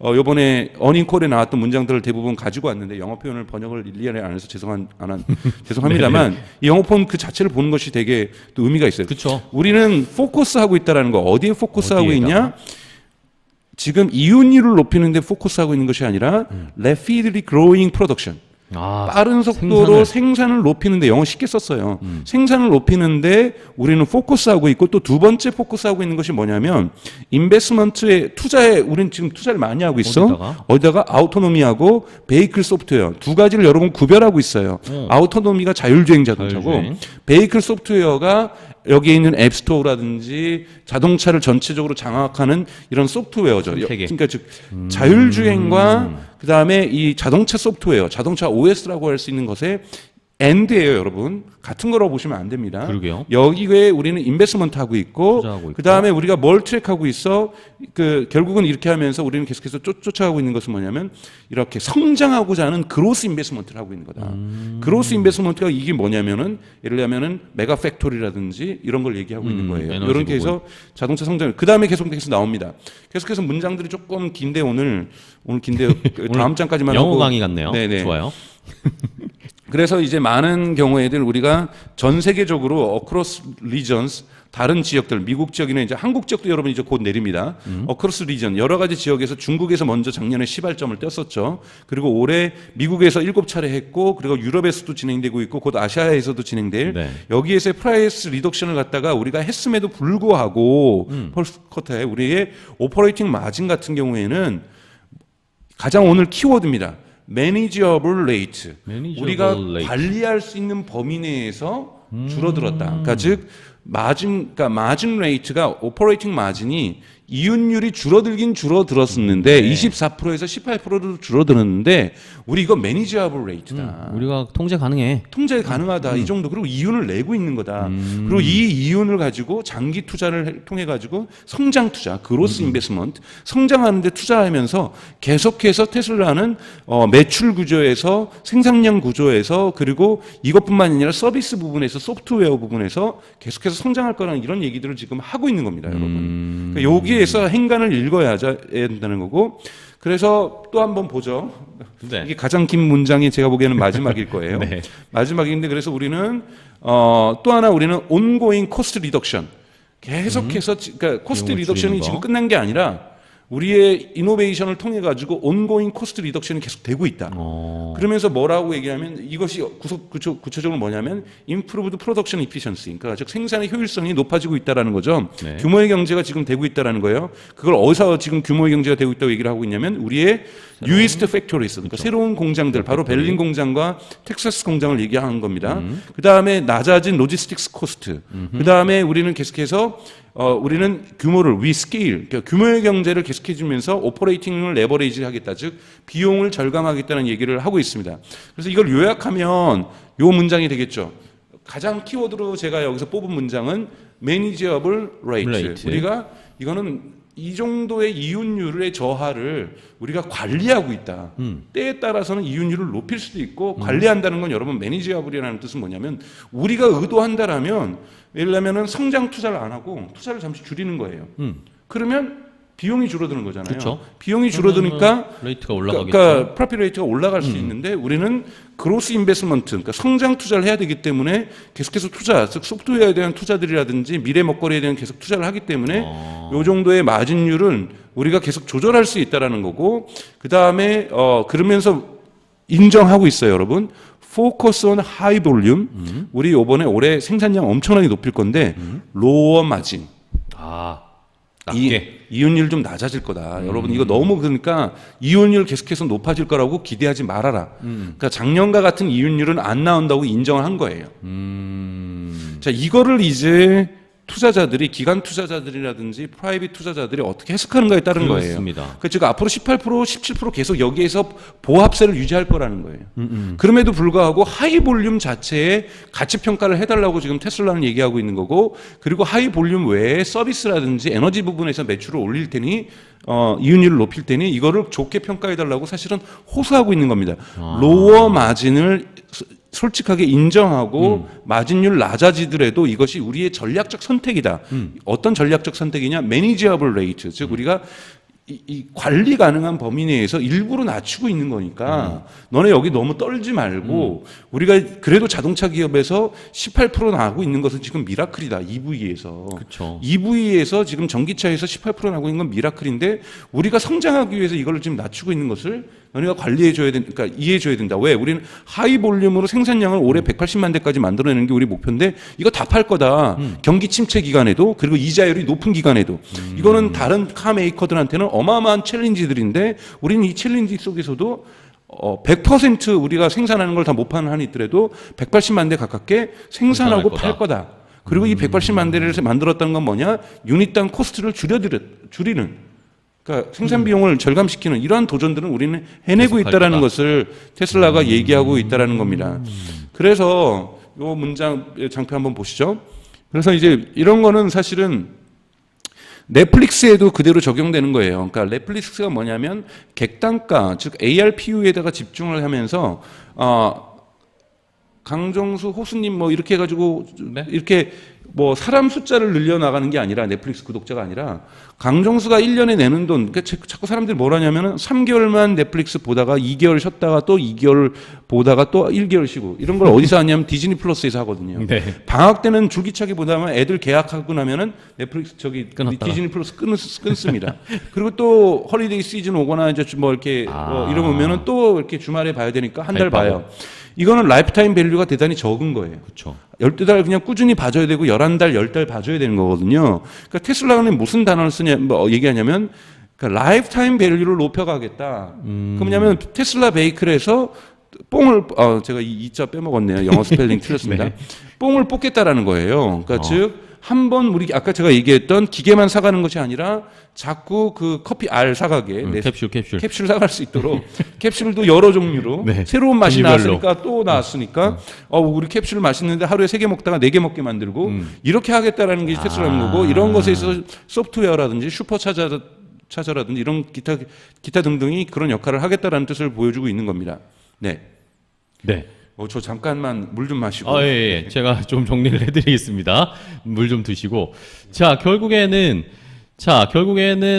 요번에 어닝콜에 나왔던 문장들을 대부분 가지고 왔는데 영어 표현을 번역을 일일이 안 해서 죄송합니다만 이 영어 폰 그 자체를 보는 것이 되게 또 의미가 있어요. 그렇죠. 우리는 포커스하고 있다라는 거. 어디에 포커스하고 있냐? 지금 이윤율을 높이는 데 포커스하고 있는 것이 아니라 rapidly growing production. 빠른 속도로 생산을 높이는데 영어 쉽게 썼어요. 생산을 높이는데 우리는 포커스하고 있고 또 두 번째 포커스하고 있는 것이 뭐냐면 인베스먼트에 투자에 우리는 지금 투자를 많이 하고 있어. 어디다가 아우토노미하고 베이클 소프트웨어 두 가지를 여러분 구별하고 있어요. 아우토노미가 자율주행 자동차고 베이클 소프트웨어가 여기에 있는 앱스토어라든지 자동차를 전체적으로 장악하는 이런 소프트웨어죠. 그러니까 즉 자율주행과 그 다음에 이 자동차 소프트웨어, 자동차 OS라고 할 수 있는 것에 엔드예요, 여러분. 같은 거라고 보시면 안 됩니다. 그러게요. 여기에 우리는 인베스먼트 하고 있고, 그 다음에 우리가 뭘 트랙하고 있어? 결국은 이렇게 하면서 우리는 계속해서 쫓아가고 있는 것은 뭐냐면 이렇게 성장하고자 하는 그로스 인베스먼트를 하고 있는 거다. 그로스 인베스먼트가 이게 뭐냐면은 예를 들면은 메가 팩토리라든지 이런 걸 얘기하고 있는 거예요. 이렇게 해서 자동차 성장. 그 다음에 계속해서 나옵니다. 계속해서 문장들이 조금 긴데 오늘 긴데 다음 장까지만 영어 하고. 강의 같네요. 네네. 좋아요. 그래서 이제 많은 경우에들 우리가 전 세계적으로 across regions 다른 지역들, 미국 지역이나 이제 한국 지역도 여러분 이제 곧 내립니다. across region 여러 가지 지역에서 중국에서 먼저 작년에 시발점을 떴었죠. 그리고 올해 미국에서 7차례 했고, 그리고 유럽에서도 진행되고 있고, 곧 아시아에서도 진행될 네. 여기에서의 프라이스 리덕션을 갖다가 우리가 했음에도 불구하고 펄스 쿼터에 우리의 오퍼레이팅 마진 같은 경우에는 가장 오늘 키워드입니다. manageable rate. 우리가 관리할 수 있는 범위 내에서 줄어들었다. 그러니까 즉 마진 레이트가 오퍼레이팅 마진이 이윤율이 줄어들긴 줄어들었었는데 24%에서 18%로 줄어들었는데 우리 이거 매니지어블 레이트다. 우리가 통제 가능해. 통제 가능하다. 이 정도. 그리고 이윤을 내고 있는 거다. 그리고 이 이윤을 가지고 장기 투자를 통해 가지고 성장 투자, 그로스 인베스먼트, 성장하는 데 투자하면서 계속해서 테슬라는 매출 구조에서 생산량 구조에서 그리고 이것뿐만 아니라 서비스 부분에서 소프트웨어 부분에서 계속해서 성장할 거라는 이런 얘기들을 지금 하고 있는 겁니다, 여러분. 그러니까 여기에서 행간을 읽어야 된다는 거고. 그래서 또 한번 보죠. 네. 이게 가장 긴 문장이 제가 보기에는 마지막일 거예요. 네. 마지막인데 그래서 우리는 또 하나 우리는 ongoing cost reduction 계속해서 그러니까 코스트 리덕션이 지금 끝난 게 아니라 우리의 이노베이션을 통해 가지고 온고잉 코스트 리덕션이 계속 되고 있다. 그러면서 뭐라고 얘기하면 이것이 구체적으로 뭐냐면 improved production efficiency, 그러니까 즉 생산의 효율성이 높아지고 있다라는 거죠. 네. 규모의 경제가 지금 되고 있다라는 거예요. 그걸 어디서 지금 규모의 경제가 되고 있다고 얘기를 하고 있냐면 우리의 newest factories, 그러니까 새로운 공장들, 바로 베를린 공장과 텍사스 공장을 얘기하는 겁니다. 그 다음에 낮아진 로지스틱스 코스트, 그 다음에 우리는 계속해서 우리는 규모를 위스케일, 그러니까 규모의 경제를 계속해주면서 오퍼레이팅을 레버리지 하겠다, 즉 비용을 절감하겠다는 얘기를 하고 있습니다. 그래서 이걸 요약하면 요 문장이 되겠죠. 가장 키워드로 제가 여기서 뽑은 문장은 manageable rate. 우리가 이거는 이 정도의 이윤율의 저하를 우리가 관리하고 있다. 때에 따라서는 이윤율을 높일 수도 있고 관리한다는 건 여러분 매니지어블이라는 뜻은 뭐냐면 우리가 의도한다라면 예를 들면은 성장 투자를 안 하고 투자를 잠시 줄이는 거예요. 그러면 비용이 줄어드는 거잖아요. 그쵸? 비용이 줄어드니까 레이트가 올라가겠죠. 그러니까 프로핏 레이트가 올라갈 수 있는데 우리는 그로스 인베스먼트, 그러니까 성장 투자를 해야 되기 때문에 계속해서 투자, 즉 소프트웨어에 대한 투자들이라든지 미래 먹거리에 대한 계속 투자를 하기 때문에 요 정도의 마진율은 우리가 계속 조절할 수 있다라는 거고, 그 다음에 그러면서 인정하고 있어요, 여러분. Focus on high volume. 우리 이번에 올해 생산량 엄청나게 높일 건데 lower margin. 낮게. 이윤율 좀 낮아질 거다. 여러분 이거 너무 그러니까 이윤율 계속해서 높아질 거라고 기대하지 말아라. 그러니까 작년과 같은 이윤율은 안 나온다고 인정을 한 거예요. 자, 이거를 이제 투자자들이, 기관 투자자들이라든지 프라이빗 투자자들이 어떻게 해석하는가에 따른 그렇습니다. 거예요. 그러니까 즉 앞으로 18%, 17% 계속 여기에서 보합세를 유지할 거라는 거예요. 그럼에도 불구하고 하이 볼륨 자체에 가치 평가를 해달라고 지금 테슬라는 얘기하고 있는 거고, 그리고 하이 볼륨 외에 서비스라든지 에너지 부분에서 매출을 올릴 테니 이윤율을 높일 테니 이거를 좋게 평가해달라고 사실은 호소하고 있는 겁니다. 로어 마진을 솔직하게 인정하고 마진율 낮아지더라도 이것이 우리의 전략적 선택이다. 어떤 전략적 선택이냐? 매니지어블 레이트. 즉 우리가 이 관리 가능한 범위 내에서 일부러 낮추고 있는 거니까 너네 여기 너무 떨지 말고 우리가 그래도 자동차 기업에서 18% 나가고 있는 것은 지금 미라클이다. EV에서. 그쵸. EV에서 지금 전기차에서 18% 나가고 있는 건 미라클인데 우리가 성장하기 위해서 이걸 지금 낮추고 있는 것을 너네가 관리해줘야 된다. 그러니까 이해해줘야 된다. 왜? 우리는 하이 볼륨으로 생산량을 올해 180만 대까지 만들어내는 게 우리 목표인데 이거 다 팔 거다. 경기 침체 기간에도, 그리고 이자율이 높은 기간에도. 이거는 다른 카 메이커들한테는 어마어마한 챌린지들인데 우리는 이 챌린지 속에서도 100% 우리가 생산하는 걸 다 못 파는 한이 있더라도 180만 대 가깝게 생산하고 팔 거다. 그리고 이 180만 대를 만들었다는 건 뭐냐? 유닛당 코스트를 줄이는, 그러니까 생산 비용을 절감시키는 이러한 도전들은 우리는 해내고 있다라는 것을 테슬라가 얘기하고 있다라는 겁니다. 그래서 요 문장 장표 한번 보시죠. 그래서 이제 이런 거는 사실은 넷플릭스에도 그대로 적용되는 거예요. 그러니까 넷플릭스가 뭐냐면 객단가, 즉 ARPU에다가 집중을 하면서 강정수, 호수님 뭐 이렇게 해가지고 네? 이렇게 뭐 사람 숫자를 늘려 나가는 게 아니라 넷플릭스 구독자가 아니라 강정수가 1년에 내는 돈, 그러니까 자꾸 사람들이 뭘 하냐면은 3개월만 넷플릭스 보다가 2개월 쉬었다가 또 2개월 보다가 또 1개월 쉬고 이런 걸 어디서 하냐면 디즈니 플러스에서 하거든요. 네. 방학 때는 줄기차게 보다가 애들 계약하고 나면은 넷플릭스 끊었다가. 디즈니 플러스 끊습니다. 그리고 또 헐리데이 시즌 오거나 이제 뭐 이렇게 이러면은 또 이렇게 주말에 봐야 되니까 한 달 봐요. 이거는 라이프타임 밸류가 대단히 적은 거예요. 그렇죠. 12달 그냥 꾸준히 봐줘야 되고 11달, 10달 봐줘야 되는 거거든요. 그러니까 테슬라는 무슨 단어를 얘기하냐면 그러니까 라이프타임 밸류를 높여가겠다. 그 뭐냐면 테슬라 베이클에서 뽕을 제가 이 자 빼먹었네요. 영어 스펠링 틀렸습니다. 네. 뽕을 뽑겠다라는 거예요. 그러니까 즉 한 번 우리 아까 제가 얘기했던 기계만 사가는 것이 아니라 자꾸 그 커피 알 사가게 캡슐 사갈 수 있도록 캡슐도 여러 종류로 네. 새로운 맛이 종류별로. 나왔으니까 또 나왔으니까 우리 캡슐 맛있는데 하루에 3개 먹다가 4개 먹게 만들고 이렇게 하겠다라는 게 테슬라인 거고 이런 것에 있어서 소프트웨어라든지 슈퍼차저라든지 이런 기타 등등이 그런 역할을 하겠다라는 뜻을 보여주고 있는 겁니다. 네. 네. 저 잠깐만 물 좀 마시고. 예. 제가 좀 정리를 해드리겠습니다. 물 좀 드시고. 자, 결국에는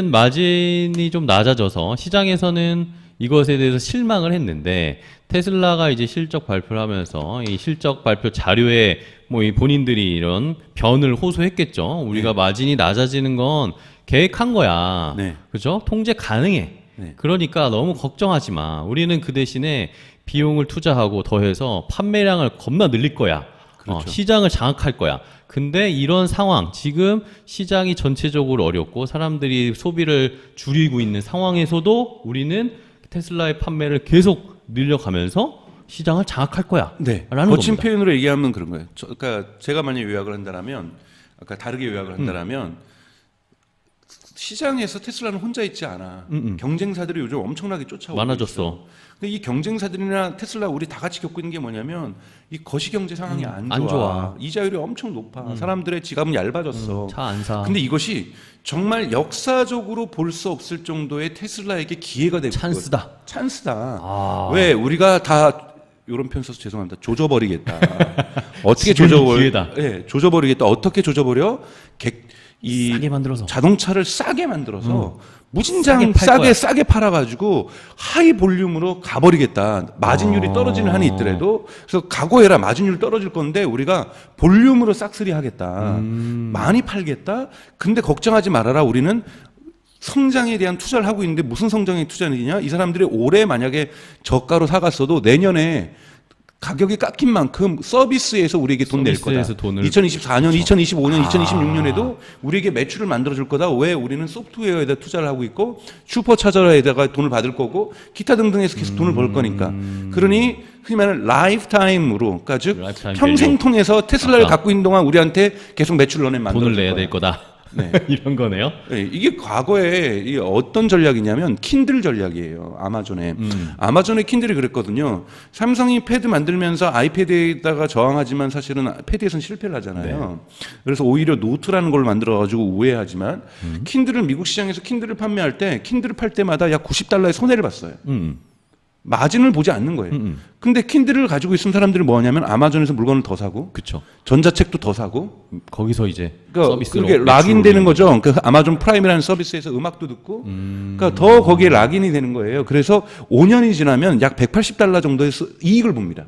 마진이 좀 낮아져서 시장에서는 이것에 대해서 실망을 했는데 테슬라가 이제 실적 발표를 하면서 이 실적 발표 자료에 뭐 이 본인들이 이런 변을 호소했겠죠. 우리가 마진이 낮아지는 건 계획한 거야. 네. 그죠? 통제 가능해. 네. 그러니까 너무 걱정하지 마. 우리는 그 대신에 비용을 투자하고 더해서 판매량을 겁나 늘릴 거야. 그렇죠. 시장을 장악할 거야. 근데 이런 상황, 지금 시장이 전체적으로 어렵고 사람들이 소비를 줄이고 있는 상황에서도 우리는 테슬라의 판매를 계속 늘려가면서 시장을 장악할 거야. 네. 라는 거친 겁니다. 표현으로 얘기하면 그런 거예요. 그러니까 제가 만약 요약을 한다면, 아까 다르게 요약을 한다면, 시장에서 테슬라는 혼자 있지 않아. 경쟁사들이 요즘 엄청나게 쫓아오고 많아졌어. 있어. 근데 이 경쟁사들이나 테슬라 우리 다 같이 겪고 있는 게 뭐냐면 이 거시경제 상황이 안 좋아. 이자율이 엄청 높아. 사람들의 지갑은 얇아졌어. 차 안 사. 근데 이것이 정말 역사적으로 볼 수 없을 정도의 테슬라에게 기회가 되고 찬스다. 찬스다. 왜 우리가 다 이런 표현 써서 죄송합니다. 조져버리겠다. 어떻게 기회다. 예, 조져버리겠다. 어떻게 조져버려? 싸게 만들어서. 자동차를 싸게 만들어서 무진장 싸게 팔 싸게 팔아가지고 하이 볼륨으로 가버리겠다. 마진율이 떨어지는 한이 있더라도 그래서 각오해라. 마진율 떨어질 건데 우리가 볼륨으로 싹쓸이 하겠다. 많이 팔겠다. 근데 걱정하지 말아라. 우리는 성장에 대한 투자를 하고 있는데 무슨 성장에 투자느냐? 이 사람들이 올해 만약에 저가로 사갔어도 내년에 가격이 깎인 만큼 서비스에서 우리에게 돈 낼 거다. 2024년, 2025년, 2026년에도 우리에게 매출을 만들어줄 거다. 왜? 우리는 소프트웨어에다 투자를 하고 있고 슈퍼차저에다가 돈을 받을 거고 기타 등등에서 계속 돈을 벌 거니까. 그러니 흔히 말하는 라이프타임으로, 그러니까 즉 평생 통해서 테슬라를 갖고 있는 동안 우리한테 계속 매출을 너네 만들어줄 돈을 내야 거야. 될 거다. 네. 이런 거네요. 네, 이게 과거에 이 어떤 전략이냐면 킨들 전략이에요. 아마존에. 아마존의 킨들이 그랬거든요. 삼성이 패드 만들면서 아이패드에다가 저항하지만 사실은 패드에서는 실패를 하잖아요. 그래서 오히려 노트라는 걸 만들어가지고 우회하지만 킨들을 미국 시장에서 킨들을 판매할 때 킨들을 팔 때마다 약 $90의 손해를 봤어요. 마진을 보지 않는 거예요. 근데 킨들을 가지고 있으면 사람들이 뭐 하냐면 아마존에서 물건을 더 사고, 그쵸. 전자책도 더 사고, 거기서 이제 그러니까 서비스로 그게 락인 되는 거죠. 그 아마존 프라임이라는 서비스에서 음악도 듣고, 그러니까 더 거기에 락인이 되는 거예요. 그래서 5년이 지나면 약 $180 정도의 이익을 봅니다.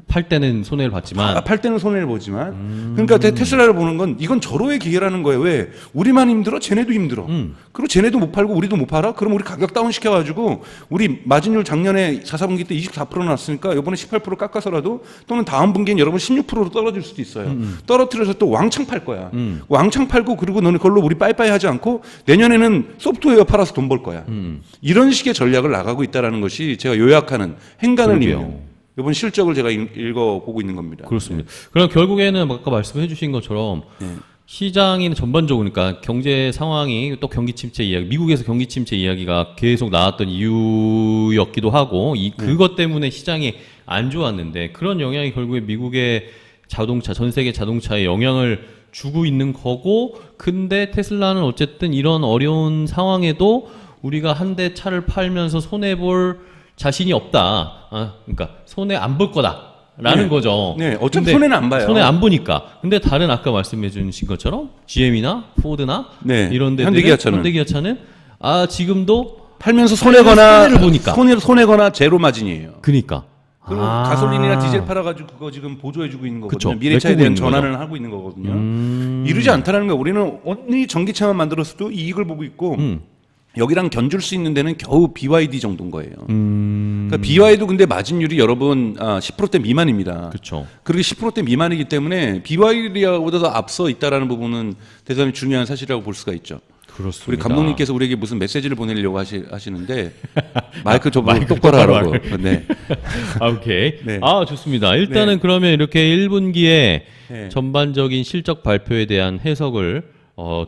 팔 때는 손해를 봤지만 팔 때는 손해를 보지만, 그러니까 테슬라를 보는 건 이건 절호의 기회라는 거예요. 왜? 우리만 힘들어, 쟤네도 힘들어. 그리고 쟤네도 못 팔고 우리도 못 팔아? 그럼 우리 가격 다운 시켜가지고 우리 마진율 작년에 4분기 때 24% 나왔으니까 이번에 18% 깎아서라도 또는 다음 분기엔 여러분 16%로 떨어질 수도 있어요. 떨어뜨려서 또 왕창 팔 거야. 왕창 팔고 그리고 너는 그걸로 우리 빠이빠이 하지 않고 내년에는 소프트웨어 팔아서 돈 벌 거야. 이런 식의 전략을 나가고 있다는 것이 제가 요약하는 행간을 이용. 이번 실적을 제가 읽어보고 있는 겁니다. 그렇습니다. 그럼 결국에는 아까 말씀해 주신 것처럼 시장이 전반적으로 그러니까 경제 상황이 또 경기 침체 이야기, 미국에서 경기 침체 이야기가 계속 나왔던 이유였기도 하고 그것 때문에 시장이 안 좋았는데 그런 영향이 결국에 미국의 자동차, 전 세계 자동차에 영향을 주고 있는 거고 근데 테슬라는 어쨌든 이런 어려운 상황에도 우리가 한 대 차를 팔면서 손해볼 자신이 없다. 그러니까 손해 안 볼 거다. 라는 거죠. 네, 어차피 근데 손해는 안 봐요. 손해 안 보니까. 근데 다른 아까 말씀해 주신 것처럼 GM이나 포드나 네, 이런 데들은 현대기아차는 지금도 팔면서 손해거나 손해를 보니까 손해거나 제로 마진이에요. 그러니까 그리고 가솔린이나 디젤 팔아가지고 그거 지금 보조해주고 있는 거거든요. 그쵸. 미래차에 대한 메꾸고 있는 전환을 하고 있는 거거든요. 이르지 않다는 거예요. 우리는 언니 전기차만 만들었어도 이익을 보고 있고 여기랑 견줄 수 있는 데는 겨우 BYD 정도인 거예요. 그러니까 BYD도 근데 마진율이 여러분 10%대 미만입니다. 그렇죠. 그렇게 10%대 미만이기 때문에 BYD보다 더 앞서 있다라는 부분은 대단히 중요한 사실이라고 볼 수가 있죠. 그렇습니다. 우리 감독님께서 우리에게 무슨 메시지를 보내려고 하시는데 마이크 저보고 똑바로 하라고. 네. 오케이. 네. 좋습니다. 일단은 그러면 이렇게 1분기에 전반적인 실적 발표에 대한 해석을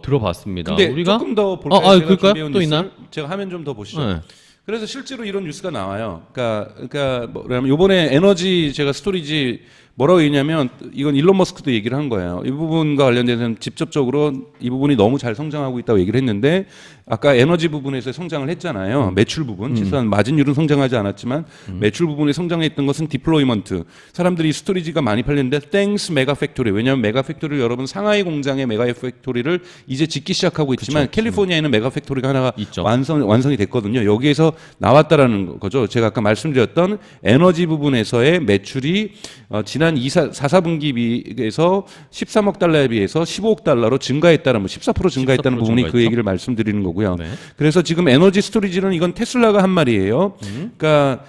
들어봤습니다. 근데 우리가 조금 더 볼까요? 제가 그럴까요? 준비해온 또 뉴스를 있나요? 제가 화면 좀 더 보시죠. 네. 그래서 실제로 이런 뉴스가 나와요. 그러니까 뭐냐면 이번에 에너지 제가 스토리지 뭐라고 얘기냐면 이건 일론 머스크도 얘기를 한 거예요. 이 부분과 관련돼서는 직접적으로 이 부분이 너무 잘 성장하고 있다고 얘기를 했는데 아까 에너지 부분에서 성장을 했잖아요. 매출 부분. 지수한 마진율은 성장하지 않았지만 매출 부분에 성장했던 것은 디플로이먼트. 사람들이 스토리지가 많이 팔렸는데 땡스 메가 팩토리. 왜냐하면 메가 팩토리를 여러분 상하이 공장의 메가 팩토리를 이제 짓기 시작하고 있지만 캘리포니아에는 메가 팩토리가 하나가 완성이 됐거든요. 여기에서 나왔다라는 거죠. 제가 아까 말씀드렸던 에너지 부분에서의 매출이 지난 4분기에서 13억 달러에 비해서 15억 달러로 증가했다는 14% 증가했다는 부분이 증가했죠? 그 얘기를 말씀드리는 거고요. 네. 그래서 지금 에너지 스토리지는 이건 테슬라가 한 말이에요. 그러니까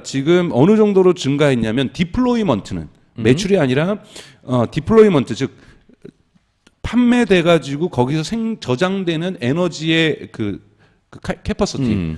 지금 어느 정도로 증가했냐면 디플로이먼트는 매출이 아니라 디플로이먼트 즉 판매돼 가지고 거기서 저장되는 에너지의 캐퍼시티는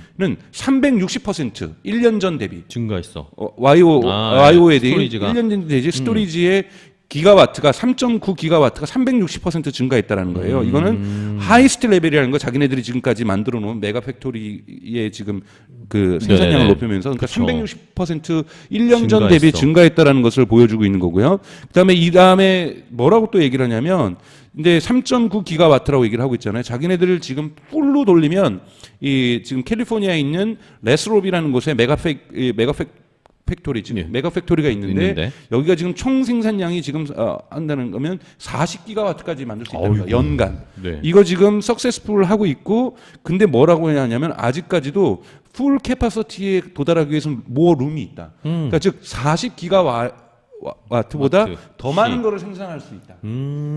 360% 1년 전 대비 증가했어. YO에 대해 스토리지가. 1년 전 대비 스토리지의 기가와트가 3.9 기가와트가 360% 증가했다라는 거예요. 이거는 하이스트 레벨이라는 거 자기네들이 지금까지 만들어 놓은 메가 팩토리의 지금 그 생산량을 네네. 높이면서 그러니까 그쵸. 360% 1년 전 대비 증가했다라는 것을 보여주고 있는 거고요. 그다음에 뭐라고 또 얘기를 하냐면 근데 3.9 기가와트라고 얘기를 하고 있잖아요. 자기네들을 지금 풀로 돌리면 이 지금 캘리포니아에 있는 레스롭이라는 곳에 메가 팩토리 지금 메가 팩토리가 있는데 여기가 지금 총 생산량이 지금 한다는 거면 40기가와트까지 만들 수 있다는 거예요. 연간. 네. 이거 지금 석세스풀 하고 있고 근데 뭐라고 하냐면 아직까지도 풀 캐파시티에 도달하기 위해서는 more 룸이 있다. 그러니까 즉 40기가와트보다 더 많은 거를 생산할 수 있다.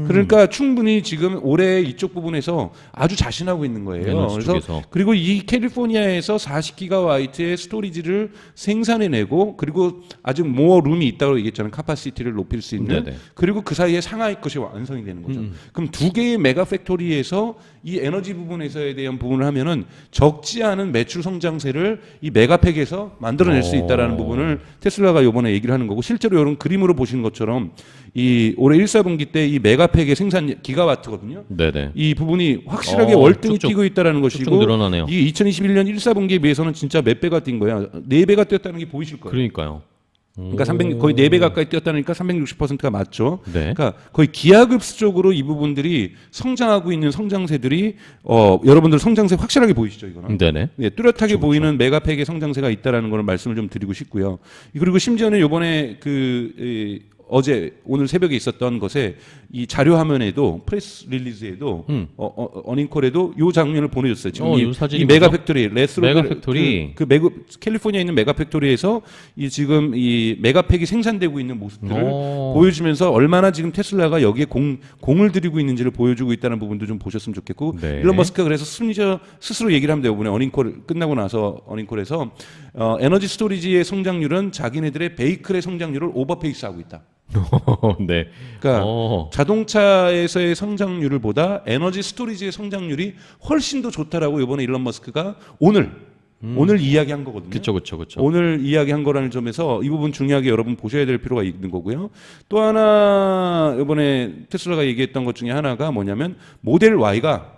그러니까 충분히 지금 올해 이쪽 부분에서 아주 자신하고 있는 거예요. 그래서 그리고 이 캘리포니아에서 40기가와트의 스토리지를 생산해내고 그리고 아직 more 룸이 있다고 얘기했잖아요. 카파시티를 높일 수 있는. 네네. 그리고 그 사이에 상하이 것이 완성이 되는 거죠. 그럼 두 개의 메가 팩토리에서 이 에너지 부분에서에 대한 부분을 하면은 적지 않은 매출 성장세를 이 메가팩에서 만들어낼 수 있다라는 부분을 테슬라가 이번에 얘기를 하는 거고 실제로 이런 그림으로 보시는 것처럼 이 올해 1사분기 때 이 메가팩의 생산 기가와트거든요. 네네. 이 부분이 확실하게 월등히 뛰고 있다라는 것이고 늘어나네요. 이 2021년 1사분기에 비해서는 진짜 몇 배가 뛴 거야. 4배가 뛰었다는 게 보이실 거예요. 그러니까요. 그러니까 거의 4배 가까이 뛰었다니까 360%가 맞죠. 네. 그러니까 거의 기하급수적으로 이 부분들이 성장하고 있는 성장세들이 여러분들 성장세 확실하게 보이시죠, 이거는. 네네. 네, 뚜렷하게 보이는 메가팩의 성장세가 있다라는 걸 말씀을 좀 드리고 싶고요. 그리고 심지어는 이번에 어제 오늘 새벽에 있었던 것에 이 자료 화면에도 프레스 릴리즈에도 어닝콜에도 이 장면을 보내줬어요. 지금 이 메가 팩토리 메가 팩토리 캘리포니아에 있는 메가 팩토리에서 이 지금 이 메가팩이 생산되고 있는 모습들을 보여주면서 얼마나 지금 테슬라가 여기에 공을 들이고 있는지를 보여주고 있다는 부분도 좀 보셨으면 좋겠고 네. 일론 머스크가 그래서 스스로 얘기를 합니다. 이번에 어닝콜 끝나고 나서 어닝콜에서 에너지 스토리지의 성장률은 자기네들의 베이클의 성장률을 오버페이스하고 있다. 네. 그러니까 자동차에서의 성장률을 보다 에너지 스토리지의 성장률이 훨씬 더 좋다라고 이번에 일론 머스크가 오늘 이야기한 거거든요. 그렇죠. 오늘 이야기한 거라는 점에서 이 부분 중요하게 여러분 보셔야 될 필요가 있는 거고요. 또 하나 이번에 테슬라가 얘기했던 것 중에 하나가 뭐냐면 모델 Y가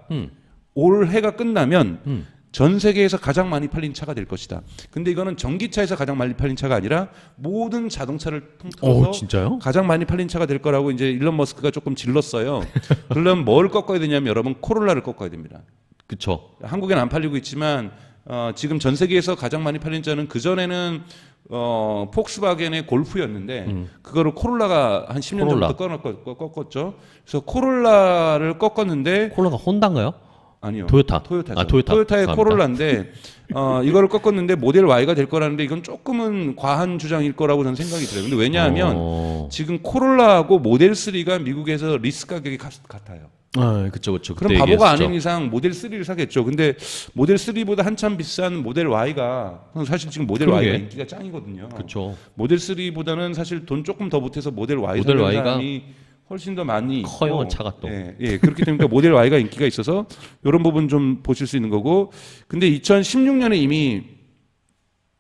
올해가 끝나면 전 세계에서 가장 많이 팔린 차가 될 것이다. 근데 이거는 전기차에서 가장 많이 팔린 차가 아니라 모든 자동차를 통틀어서 진짜요? 가장 많이 팔린 차가 될 거라고 이제 일론 머스크가 조금 질렀어요. 그러면 뭘 꺾어야 되냐면 여러분 코롤라를 꺾어야 됩니다. 그렇죠. 한국에는 안 팔리고 있지만 지금 전 세계에서 가장 많이 팔린 차는 그 전에는 폭스바겐의 골프였는데 그거를 코롤라가 한 10년 전부터 꺾었죠. 그래서 코롤라를 꺾었는데 코롤라가 혼다인가요? 아니요. 토요타. 토요타죠. 토요타. 토요타의 감사합니다. 코롤라인데 이거를 꺾었는데 모델 Y가 될 거라는데 이건 조금은 과한 주장일 거라고 저는 생각이 들어요. 근데 왜냐하면 지금 코롤라하고 모델 3가 미국에서 리스트 가격이 같아요. 그렇죠. 그럼 바보가 아닌 이상 모델 3를 사겠죠. 근데 모델 3보다 한참 비싼 모델 Y가 사실 지금 모델 Y가 인기가 짱이거든요. 그렇죠. 모델 3보다는 사실 돈 조금 더 보태서 모델 Y 사는 사람이 훨씬 더 많이 커요, 차가 또. 예, 그렇기 때문에 모델 Y가 인기가 있어서 이런 부분 좀 보실 수 있는 거고. 근데 2016년에 이미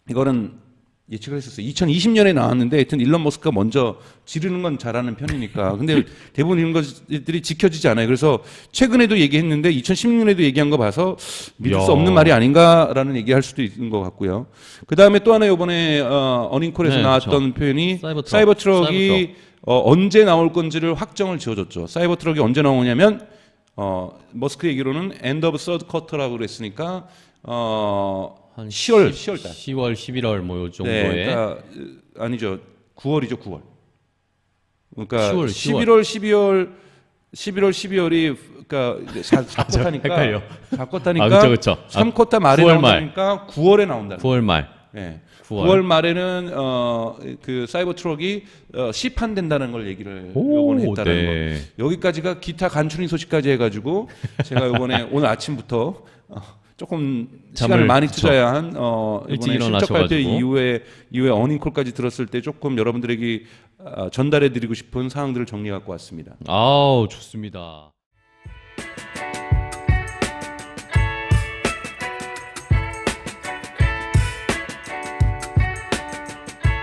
이거는 예측을 했었어요. 2020년에 나왔는데 하여튼 일론 머스크가 먼저 지르는 건 잘하는 편이니까. 근데 대부분 이런 것들이 지켜지지 않아요. 그래서 최근에도 얘기했는데 2016년에도 얘기한 거 봐서 믿을 수 없는 말이 아닌가라는 얘기할 수도 있는 것 같고요. 그 다음에 또 하나 이번에 어닝콜에서 나왔던 표현이 사이버 트럭이 언제 나올 건지를 확정을 지어줬죠. 사이버 트럭이 언제 나오냐면 머스크 얘기로는 end of third quarter라고 그랬으니까 한 10월 달. 10월, 11월 뭐 요 정도에. 네, 그러니까 아니죠. 9월이죠, 9월. 그러니까 10월, 11월, 12월이 그러니까 4쿼터니까 헷갈려. 4쿼터니까 그쵸. 3쿼터 말에 9월 나오니까 9월에 나온다. 9월 말. 네. 9월. 9월 말에는 그 사이버 트럭이 시판된다는 걸 얘기를 요번에 했다는 거. 여기까지가 기타 간추린 소식까지 해가지고 제가 요번에 오늘 아침부터 조금 시간을 많이 투자해야 한 이번에 실적 발표 이후에 어닝콜까지 들었을 때 조금 여러분들에게 전달해드리고 싶은 사항들을 정리해 갖고 왔습니다. 아우 좋습니다.